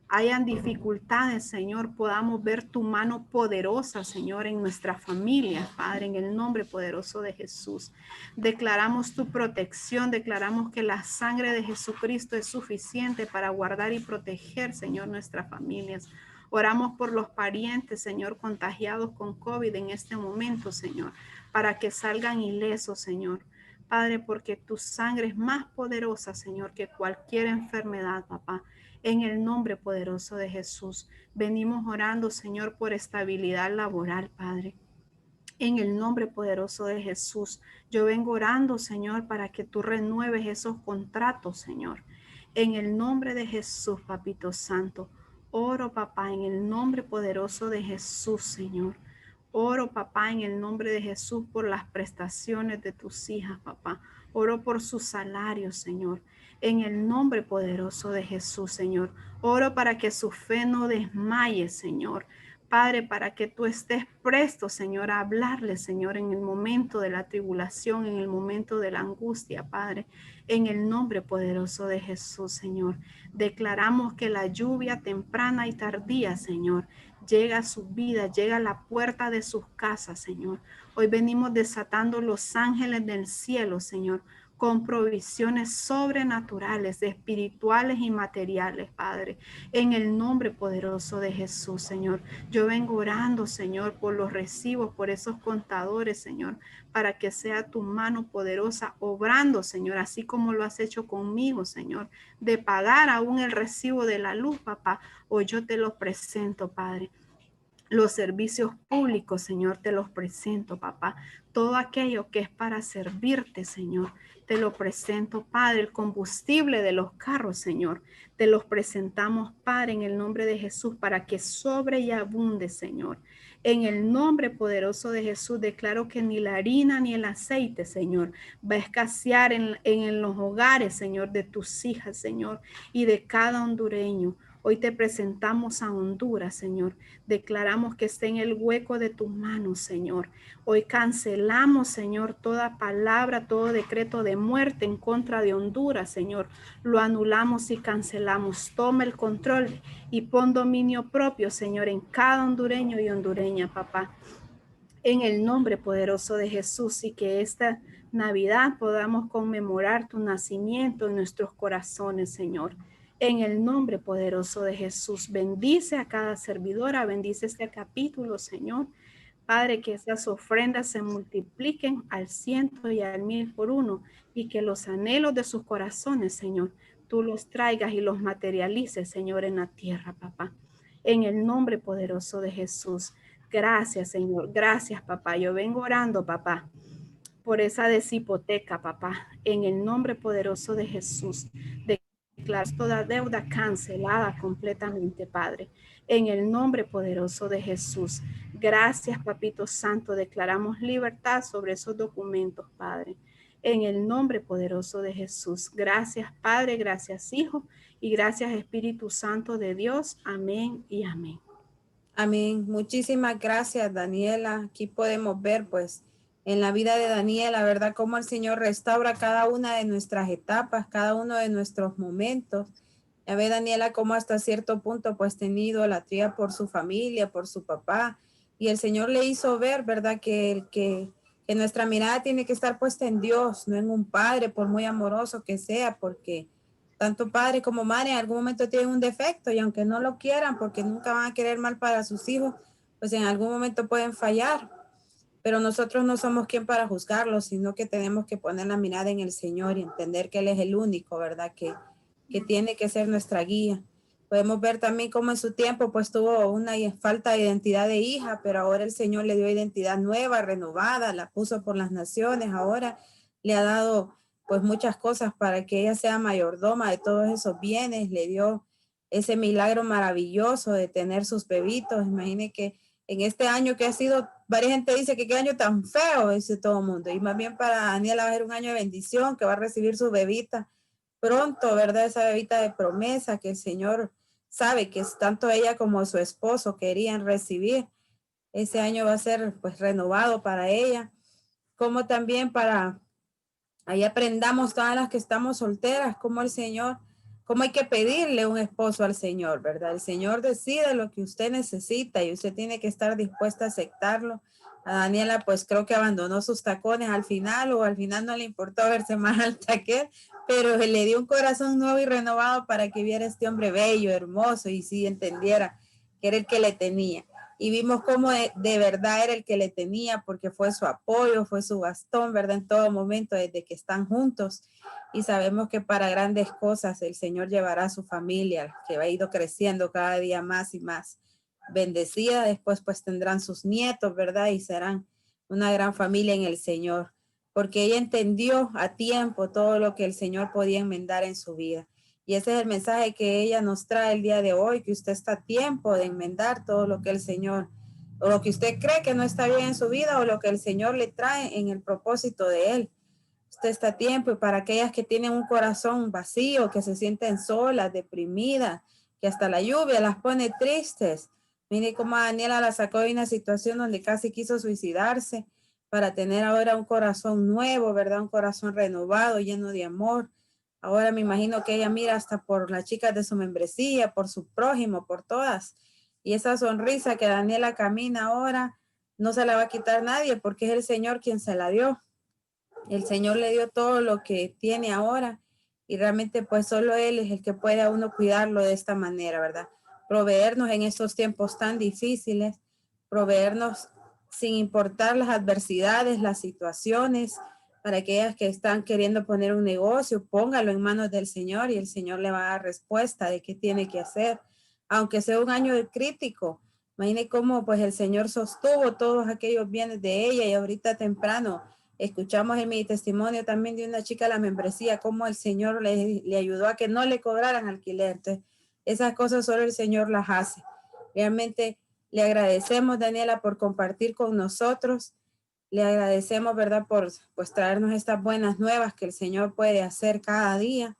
hayan dificultades, Señor, podamos ver tu mano poderosa, Señor, en nuestra familia, Padre, en el nombre poderoso de Jesús. Declaramos tu protección, declaramos que la sangre de Jesucristo es suficiente para guardar y proteger, Señor, nuestras familias. Oramos por los parientes, Señor, contagiados con COVID en este momento, Señor, para que salgan ilesos, Señor. Padre, porque tu sangre es más poderosa, Señor, que cualquier enfermedad, papá. En el nombre poderoso de Jesús, venimos orando, Señor, por estabilidad laboral, Padre. En el nombre poderoso de Jesús, yo vengo orando, Señor, para que tú renueves esos contratos, Señor. En el nombre de Jesús, Papito Santo, oro, papá, en el nombre poderoso de Jesús, Señor. Oro, papá, en el nombre de Jesús por las prestaciones de tus hijas, papá. Oro por sus salarios, Señor. En el nombre poderoso de Jesús, Señor. Oro para que su fe no desmaye, Señor. Padre, para que tú estés presto, Señor, a hablarle, Señor, en el momento de la tribulación, en el momento de la angustia, Padre. En el nombre poderoso de Jesús, Señor. Declaramos que la lluvia temprana y tardía, Señor, llega a su vida, llega a la puerta de sus casas, Señor. Hoy venimos desatando los ángeles del cielo, Señor, con provisiones sobrenaturales, espirituales y materiales, Padre. En el nombre poderoso de Jesús, Señor. Yo vengo orando, Señor, por los recibos, por esos contadores, Señor, para que sea tu mano poderosa obrando, Señor, así como lo has hecho conmigo, Señor, de pagar aún el recibo de la luz, papá. Hoy yo te lo presento, Padre. Los servicios públicos, Señor, te los presento, papá. Todo aquello que es para servirte, Señor, te lo presento, Padre. El combustible de los carros, Señor, te los presentamos, Padre, en el nombre de Jesús, para que sobre y abunde, Señor. En el nombre poderoso de Jesús, declaro que ni la harina ni el aceite, Señor, va a escasear en los hogares, Señor, de tus hijas, Señor, y de cada hondureño. Hoy te presentamos a Honduras, Señor. Declaramos que esté en el hueco de tus manos, Señor. Hoy cancelamos, Señor, toda palabra, todo decreto de muerte en contra de Honduras, Señor. Lo anulamos y cancelamos. Toma el control y pon dominio propio, Señor, en cada hondureño y hondureña, papá. En el nombre poderoso de Jesús, y que esta Navidad podamos conmemorar tu nacimiento en nuestros corazones, Señor. En el nombre poderoso de Jesús, bendice a cada servidora, bendice este capítulo, Señor. Padre, que esas ofrendas se multipliquen al 100 y al 1000 por uno y que los anhelos de sus corazones, Señor, tú los traigas y los materialices, Señor, en la tierra, papá. En el nombre poderoso de Jesús. Gracias, Señor. Gracias, papá. Yo vengo orando, papá, por esa deshipoteca, papá. En el nombre poderoso de Jesús. Declaras toda deuda cancelada completamente, Padre. En el nombre poderoso de Jesús. Gracias, Papito Santo. Declaramos libertad sobre esos documentos, Padre. En el nombre poderoso de Jesús. Gracias, Padre. Gracias, Hijo. Y gracias, Espíritu Santo de Dios. Amén y amén. Amén. Muchísimas gracias, Daniela. Aquí podemos ver, pues, en la vida de Daniela, ¿verdad? Cómo el Señor restaura cada una de nuestras etapas, cada uno de nuestros momentos. Ya ve, Daniela, cómo hasta cierto punto, pues, tenido idolatría por su familia, por su papá. Y el Señor le hizo ver, ¿verdad? Que nuestra mirada tiene que estar puesta en Dios, no en un padre, por muy amoroso que sea, porque tanto padre como madre en algún momento tienen un defecto y aunque no lo quieran, porque nunca van a querer mal para sus hijos, pues en algún momento pueden fallar. Pero nosotros no somos quien para juzgarlos, sino que tenemos que poner la mirada en el Señor y entender que Él es el único, ¿verdad? Que tiene que ser nuestra guía. Podemos ver también cómo en su tiempo pues tuvo una falta de identidad de hija, pero ahora el Señor le dio identidad nueva, renovada, la puso por las naciones, ahora le ha dado pues muchas cosas para que ella sea mayordoma de todos esos bienes, le dio ese milagro maravilloso de tener sus bebitos. Imagine que en este año que ha sido, varias gente dice que qué año tan feo, dice todo el mundo, y más bien para Daniela va a ser un año de bendición, que va a recibir su bebita pronto, ¿verdad? Esa bebita de promesa que el Señor sabe que es tanto ella como su esposo querían recibir. Ese año va a ser pues renovado para ella, como también para ahí aprendamos todas las que estamos solteras, como el Señor, cómo hay que pedirle un esposo al Señor, ¿verdad? El Señor decide lo que usted necesita y usted tiene que estar dispuesta a aceptarlo. A Daniela, pues creo que abandonó sus tacones al final o al final no le importó verse más alta que él, pero le dio un corazón nuevo y renovado para que viera este hombre bello, hermoso y sí entendiera que era el que le tenía. Y vimos cómo de verdad era el que le tenía, porque fue su apoyo, fue su bastón, ¿verdad? En todo momento, desde que están juntos. Y sabemos que para grandes cosas el Señor llevará a su familia, que ha ido creciendo cada día más y más bendecida. Después pues tendrán sus nietos, ¿verdad? Y serán una gran familia en el Señor, porque ella entendió a tiempo todo lo que el Señor podía enmendar en su vida. Y ese es el mensaje que ella nos trae el día de hoy, que usted está a tiempo de enmendar todo lo que el Señor, o lo que usted cree que no está bien en su vida, o lo que el Señor le trae en el propósito de Él. Usted está a tiempo. Y para aquellas que tienen un corazón vacío, que se sienten solas, deprimidas, que hasta la lluvia las pone tristes. Mire cómo Daniela la sacó de una situación donde casi quiso suicidarse para tener ahora un corazón nuevo, ¿verdad? Un corazón renovado, lleno de amor. Ahora me imagino que ella mira hasta por las chicas de su membresía, por su prójimo, por todas. Y esa sonrisa que Daniela camina ahora, no se la va a quitar nadie porque es el Señor quien se la dio. El Señor le dio todo lo que tiene ahora y realmente pues solo Él es el que puede a uno cuidarlo de esta manera, ¿verdad? Proveernos en estos tiempos tan difíciles, proveernos sin importar las adversidades, las situaciones. Para aquellas que están queriendo poner un negocio, póngalo en manos del Señor y el Señor le va a dar respuesta de qué tiene que hacer, aunque sea un año crítico. Imagine cómo pues el Señor sostuvo todos aquellos bienes de ella y ahorita temprano escuchamos en mi testimonio también de una chica de la membresía, cómo el Señor le ayudó a que no le cobraran alquiler. Entonces, esas cosas solo el Señor las hace. Realmente le agradecemos, Daniela, por compartir con nosotros. Le agradecemos, ¿verdad? Por pues traernos estas buenas nuevas que el Señor puede hacer cada día.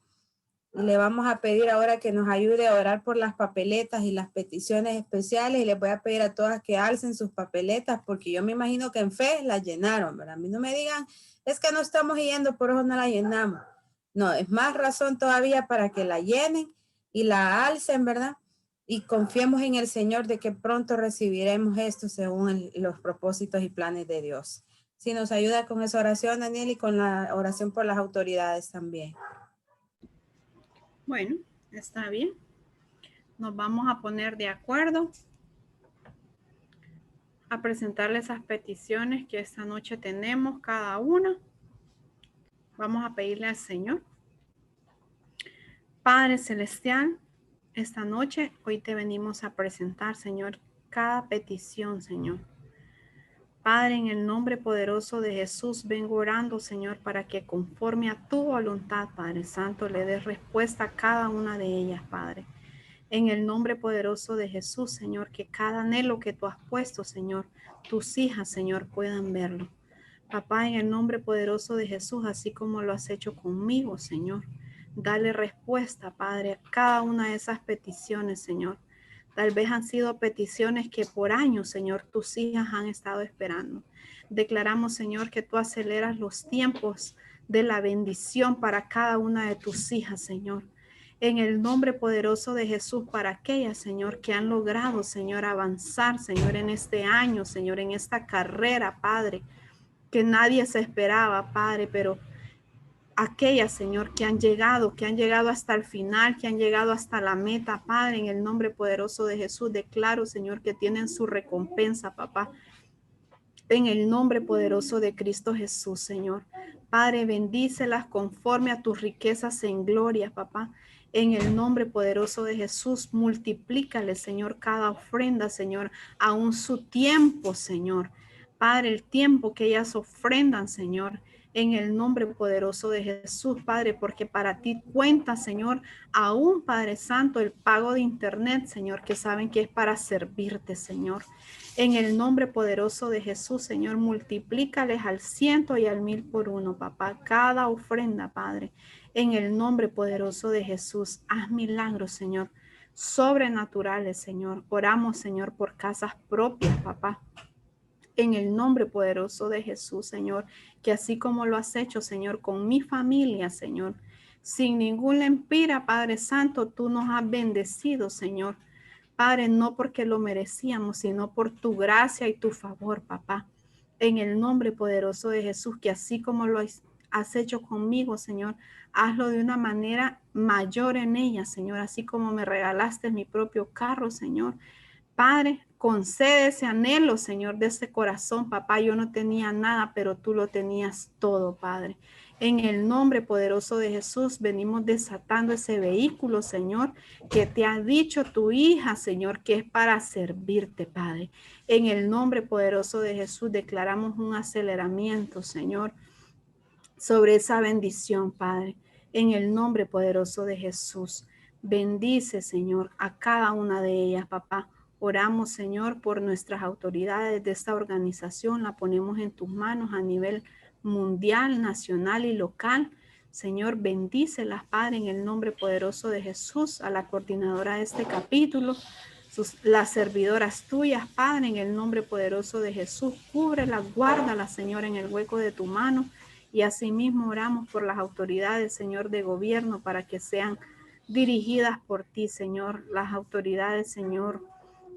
Y le vamos a pedir ahora que nos ayude a orar por las papeletas y las peticiones especiales. Y les voy a pedir a todas que alcen sus papeletas, porque yo me imagino que en fe las llenaron, ¿verdad? A mí no me digan, es que no estamos yendo, por eso no la llenamos. No, es más razón todavía para que la llenen y la alcen, ¿verdad? Y confiemos en el Señor de que pronto recibiremos esto según los propósitos y planes de Dios. Si nos ayuda con esa oración, Daniel, y con la oración por las autoridades también. Bueno, Está bien. Nos vamos a poner de acuerdo a presentarle esas peticiones que esta noche tenemos cada una. Vamos a pedirle al Señor. Padre Celestial, esta noche, hoy te venimos a presentar, Señor, cada petición, Señor. Padre, en el nombre poderoso de Jesús, vengo orando, Señor, para que conforme a tu voluntad, Padre Santo, le des respuesta a cada una de ellas, Padre. En el nombre poderoso de Jesús, Señor, que cada anhelo que tú has puesto, Señor, tus hijas, Señor, puedan verlo. Papá, en el nombre poderoso de Jesús, así como lo has hecho conmigo, Señor, dale respuesta, Padre, a cada una de esas peticiones, Señor. Tal vez han sido peticiones que por años, Señor, tus hijas han estado esperando. Declaramos, Señor, que tú aceleras los tiempos de la bendición para cada una de tus hijas, Señor. En el nombre poderoso de Jesús, para aquellas, Señor, que han logrado, Señor, avanzar, Señor, en este año, Señor, en esta carrera, Padre, que nadie se esperaba, Padre, pero aquellas, Señor, que han llegado hasta el final, que han llegado hasta la meta, Padre, en el nombre poderoso de Jesús, declaro, Señor, que tienen su recompensa, papá, en el nombre poderoso de Cristo Jesús, Señor. Padre, bendícelas conforme a tus riquezas en gloria, papá. En el nombre poderoso de Jesús, multiplícale, Señor, cada ofrenda, Señor, aún su tiempo, Señor. Padre, el tiempo que ellas ofrendan, Señor, en el nombre poderoso de Jesús, Padre, porque para ti cuenta, Señor, aún, Padre Santo, el pago de internet, Señor, que saben que es para servirte, Señor. En el nombre poderoso de Jesús, Señor, multiplícales al 100 y al 1000 por uno, papá, cada ofrenda, Padre. En el nombre poderoso de Jesús, haz milagros, Señor, sobrenaturales, Señor. Oramos, Señor, por casas propias, papá. En el nombre poderoso de Jesús, Señor, que así como lo has hecho, Señor, con mi familia, Señor, sin ninguna empira, Padre Santo, tú nos has bendecido, Señor. Padre, no porque lo merecíamos, sino por tu gracia y tu favor, papá. En el nombre poderoso de Jesús, que así como lo has hecho conmigo, Señor, hazlo de una manera mayor en ella, Señor, así como me regalaste mi propio carro, Señor. Padre, concede ese anhelo, Señor, de ese corazón, papá. Yo no tenía nada, pero tú lo tenías todo, Padre. En el nombre poderoso de Jesús, venimos desatando ese vehículo, Señor, que te ha dicho tu hija, Señor, que es para servirte, Padre. En el nombre poderoso de Jesús, declaramos un aceleramiento, Señor, sobre esa bendición, Padre. En el nombre poderoso de Jesús, bendice, Señor, a cada una de ellas, papá. Oramos, Señor, por nuestras autoridades de esta organización. La ponemos en tus manos a nivel mundial, nacional y local. Señor, bendícelas, Padre, en el nombre poderoso de Jesús, a la coordinadora de este capítulo, las servidoras tuyas, Padre, en el nombre poderoso de Jesús. Cúbrelas, guárdalas, Señor, en el hueco de tu mano. Y asimismo oramos por las autoridades, Señor, de gobierno, para que sean dirigidas por ti, Señor. Las autoridades, Señor,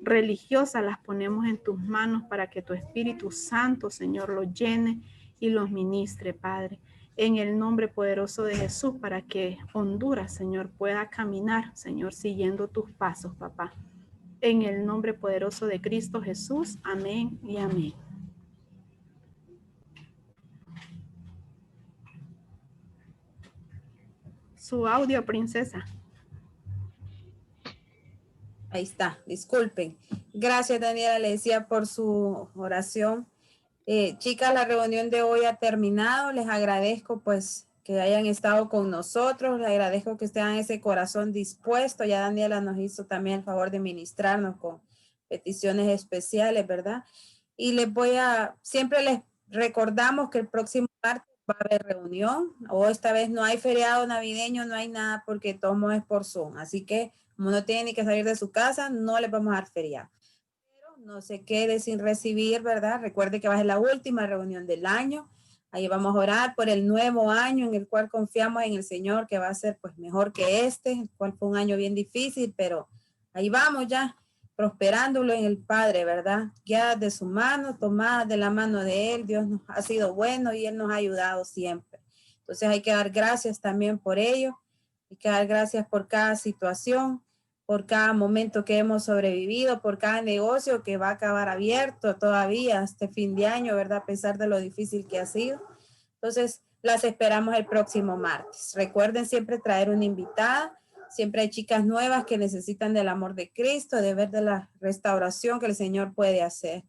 religiosas las ponemos en tus manos para que tu Espíritu Santo, Señor, los llene y los ministre, Padre. En el nombre poderoso de Jesús, para que Honduras, Señor, pueda caminar, Señor, siguiendo tus pasos, papá. En el nombre poderoso de Cristo Jesús. Amén y amén. Su audio, princesa. Ahí está, disculpen. Gracias, Daniela, le decía por su oración. Chicas, la reunión de hoy ha terminado. Les agradezco pues que hayan estado con nosotros. Les agradezco que tengan ese corazón dispuesto. Ya Daniela nos hizo también el favor de ministrarnos con peticiones especiales, ¿verdad? Y siempre les recordamos que el próximo martes va a haber reunión, o esta vez no hay feriado navideño, no hay nada porque todo es por Zoom. Así que como no tiene ni que salir de su casa, no les vamos a dar feriado. Pero no se quede sin recibir, ¿verdad? Recuerde que va a ser la última reunión del año. Ahí vamos a orar por el nuevo año en el cual confiamos en el Señor, que va a ser pues mejor que el cual fue un año bien difícil, pero ahí vamos ya, prosperándolo en el Padre, ¿verdad? Guiadas de su mano, tomadas de la mano de Él. Dios nos ha sido bueno y Él nos ha ayudado siempre. Entonces hay que dar gracias también por ello. y que dar gracias por cada situación, por cada momento que hemos sobrevivido, por cada negocio que va a acabar abierto todavía este fin de año, ¿verdad? A pesar de lo difícil que ha sido. Entonces, las esperamos el próximo martes. Recuerden siempre traer una invitada. Siempre hay chicas nuevas que necesitan del amor de Cristo, de ver de la restauración que el Señor puede hacer.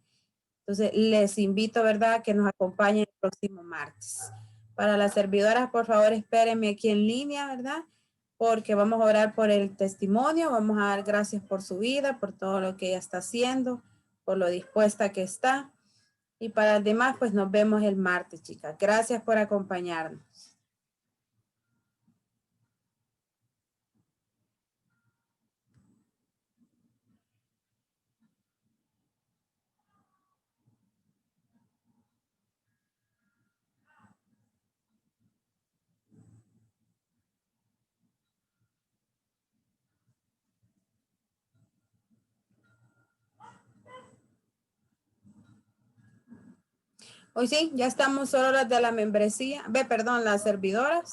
Entonces, les invito, ¿verdad?, que nos acompañen el próximo martes. Para las servidoras, por favor, espérenme aquí en línea, ¿verdad? Porque vamos a orar por el testimonio, vamos a dar gracias por su vida, por todo lo que ella está haciendo, por lo dispuesta que está. Y para el demás, pues nos vemos el martes, chicas. Gracias por acompañarnos. Hoy sí, ya estamos solo las de la membresía. Las servidoras.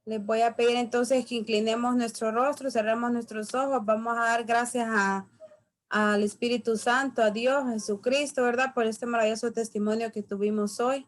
Les voy a pedir entonces que inclinemos nuestro rostro, cerremos nuestros ojos. Vamos a dar gracias al Espíritu Santo, a Dios, a Jesucristo, ¿verdad? Por este maravilloso testimonio que tuvimos hoy.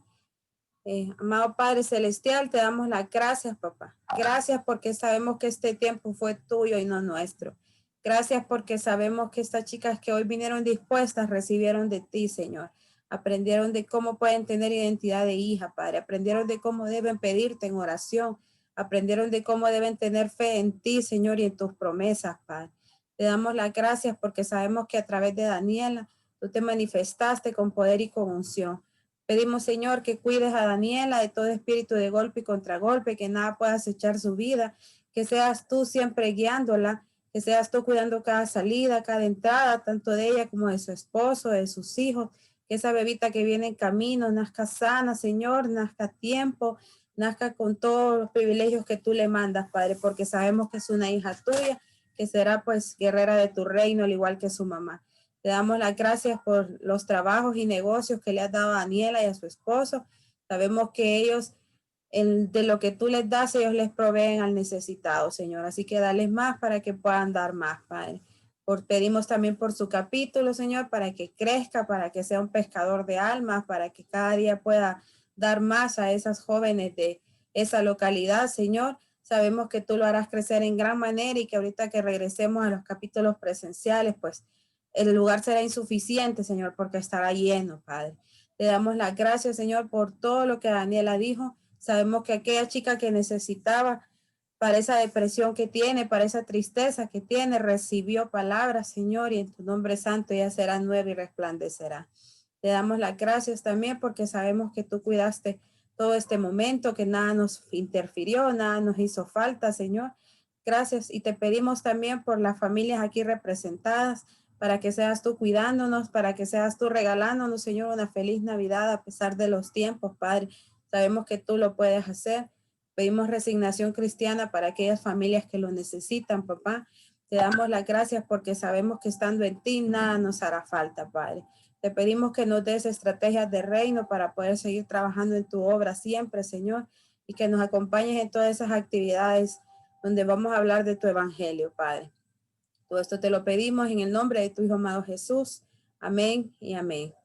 Amado Padre Celestial, te damos las gracias, papá. Gracias porque sabemos que este tiempo fue tuyo y no nuestro. Gracias porque sabemos que estas chicas que hoy vinieron dispuestas recibieron de ti, Señor. Aprendieron de cómo pueden tener identidad de hija, Padre. Aprendieron de cómo deben pedirte en oración. Aprendieron de cómo deben tener fe en ti, Señor, y en tus promesas, Padre. Te damos las gracias porque sabemos que a través de Daniela tú te manifestaste con poder y con unción. Pedimos, Señor, que cuides a Daniela de todo espíritu de golpe y contragolpe, que nada pueda acechar su vida, que seas tú siempre guiándola, que seas tú cuidando cada salida, cada entrada, tanto de ella como de su esposo, de sus hijos, que esa bebita que viene en camino nazca sana, Señor, nazca a tiempo, nazca con todos los privilegios que tú le mandas, Padre, porque sabemos que es una hija tuya, que será pues guerrera de tu reino, al igual que su mamá. Te damos las gracias por los trabajos y negocios que le has dado a Daniela y a su esposo. Sabemos que ellos, de lo que tú les das, ellos les proveen al necesitado, Señor. Así que dales más para que puedan dar más, Padre. Pedimos también por su capítulo, Señor, para que crezca, para que sea un pescador de almas, para que cada día pueda dar más a esas jóvenes de esa localidad, Señor. Sabemos que tú lo harás crecer en gran manera y que ahorita que regresemos a los capítulos presenciales, pues el lugar será insuficiente, Señor, porque estará lleno, Padre. Te damos las gracias, Señor, por todo lo que Daniela dijo. Sabemos que aquella chica que necesitaba para esa depresión que tiene, para esa tristeza que tiene, recibió palabras, Señor, y en tu nombre santo ella será nueva y resplandecerá. Te damos las gracias también porque sabemos que tú cuidaste todo este momento, que nada nos interfirió, nada nos hizo falta, Señor. Gracias y te pedimos también por las familias aquí representadas, para que seas tú cuidándonos, para que seas tú regalándonos, Señor, una feliz Navidad a pesar de los tiempos, Padre. Sabemos que tú lo puedes hacer. Pedimos resignación cristiana para aquellas familias que lo necesitan, papá. Te damos las gracias porque sabemos que estando en ti nada nos hará falta, Padre. Te pedimos que nos des estrategias de reino para poder seguir trabajando en tu obra siempre, Señor, y que nos acompañes en todas esas actividades donde vamos a hablar de tu evangelio, Padre. Todo esto te lo pedimos en el nombre de tu Hijo amado Jesús. Amén y amén.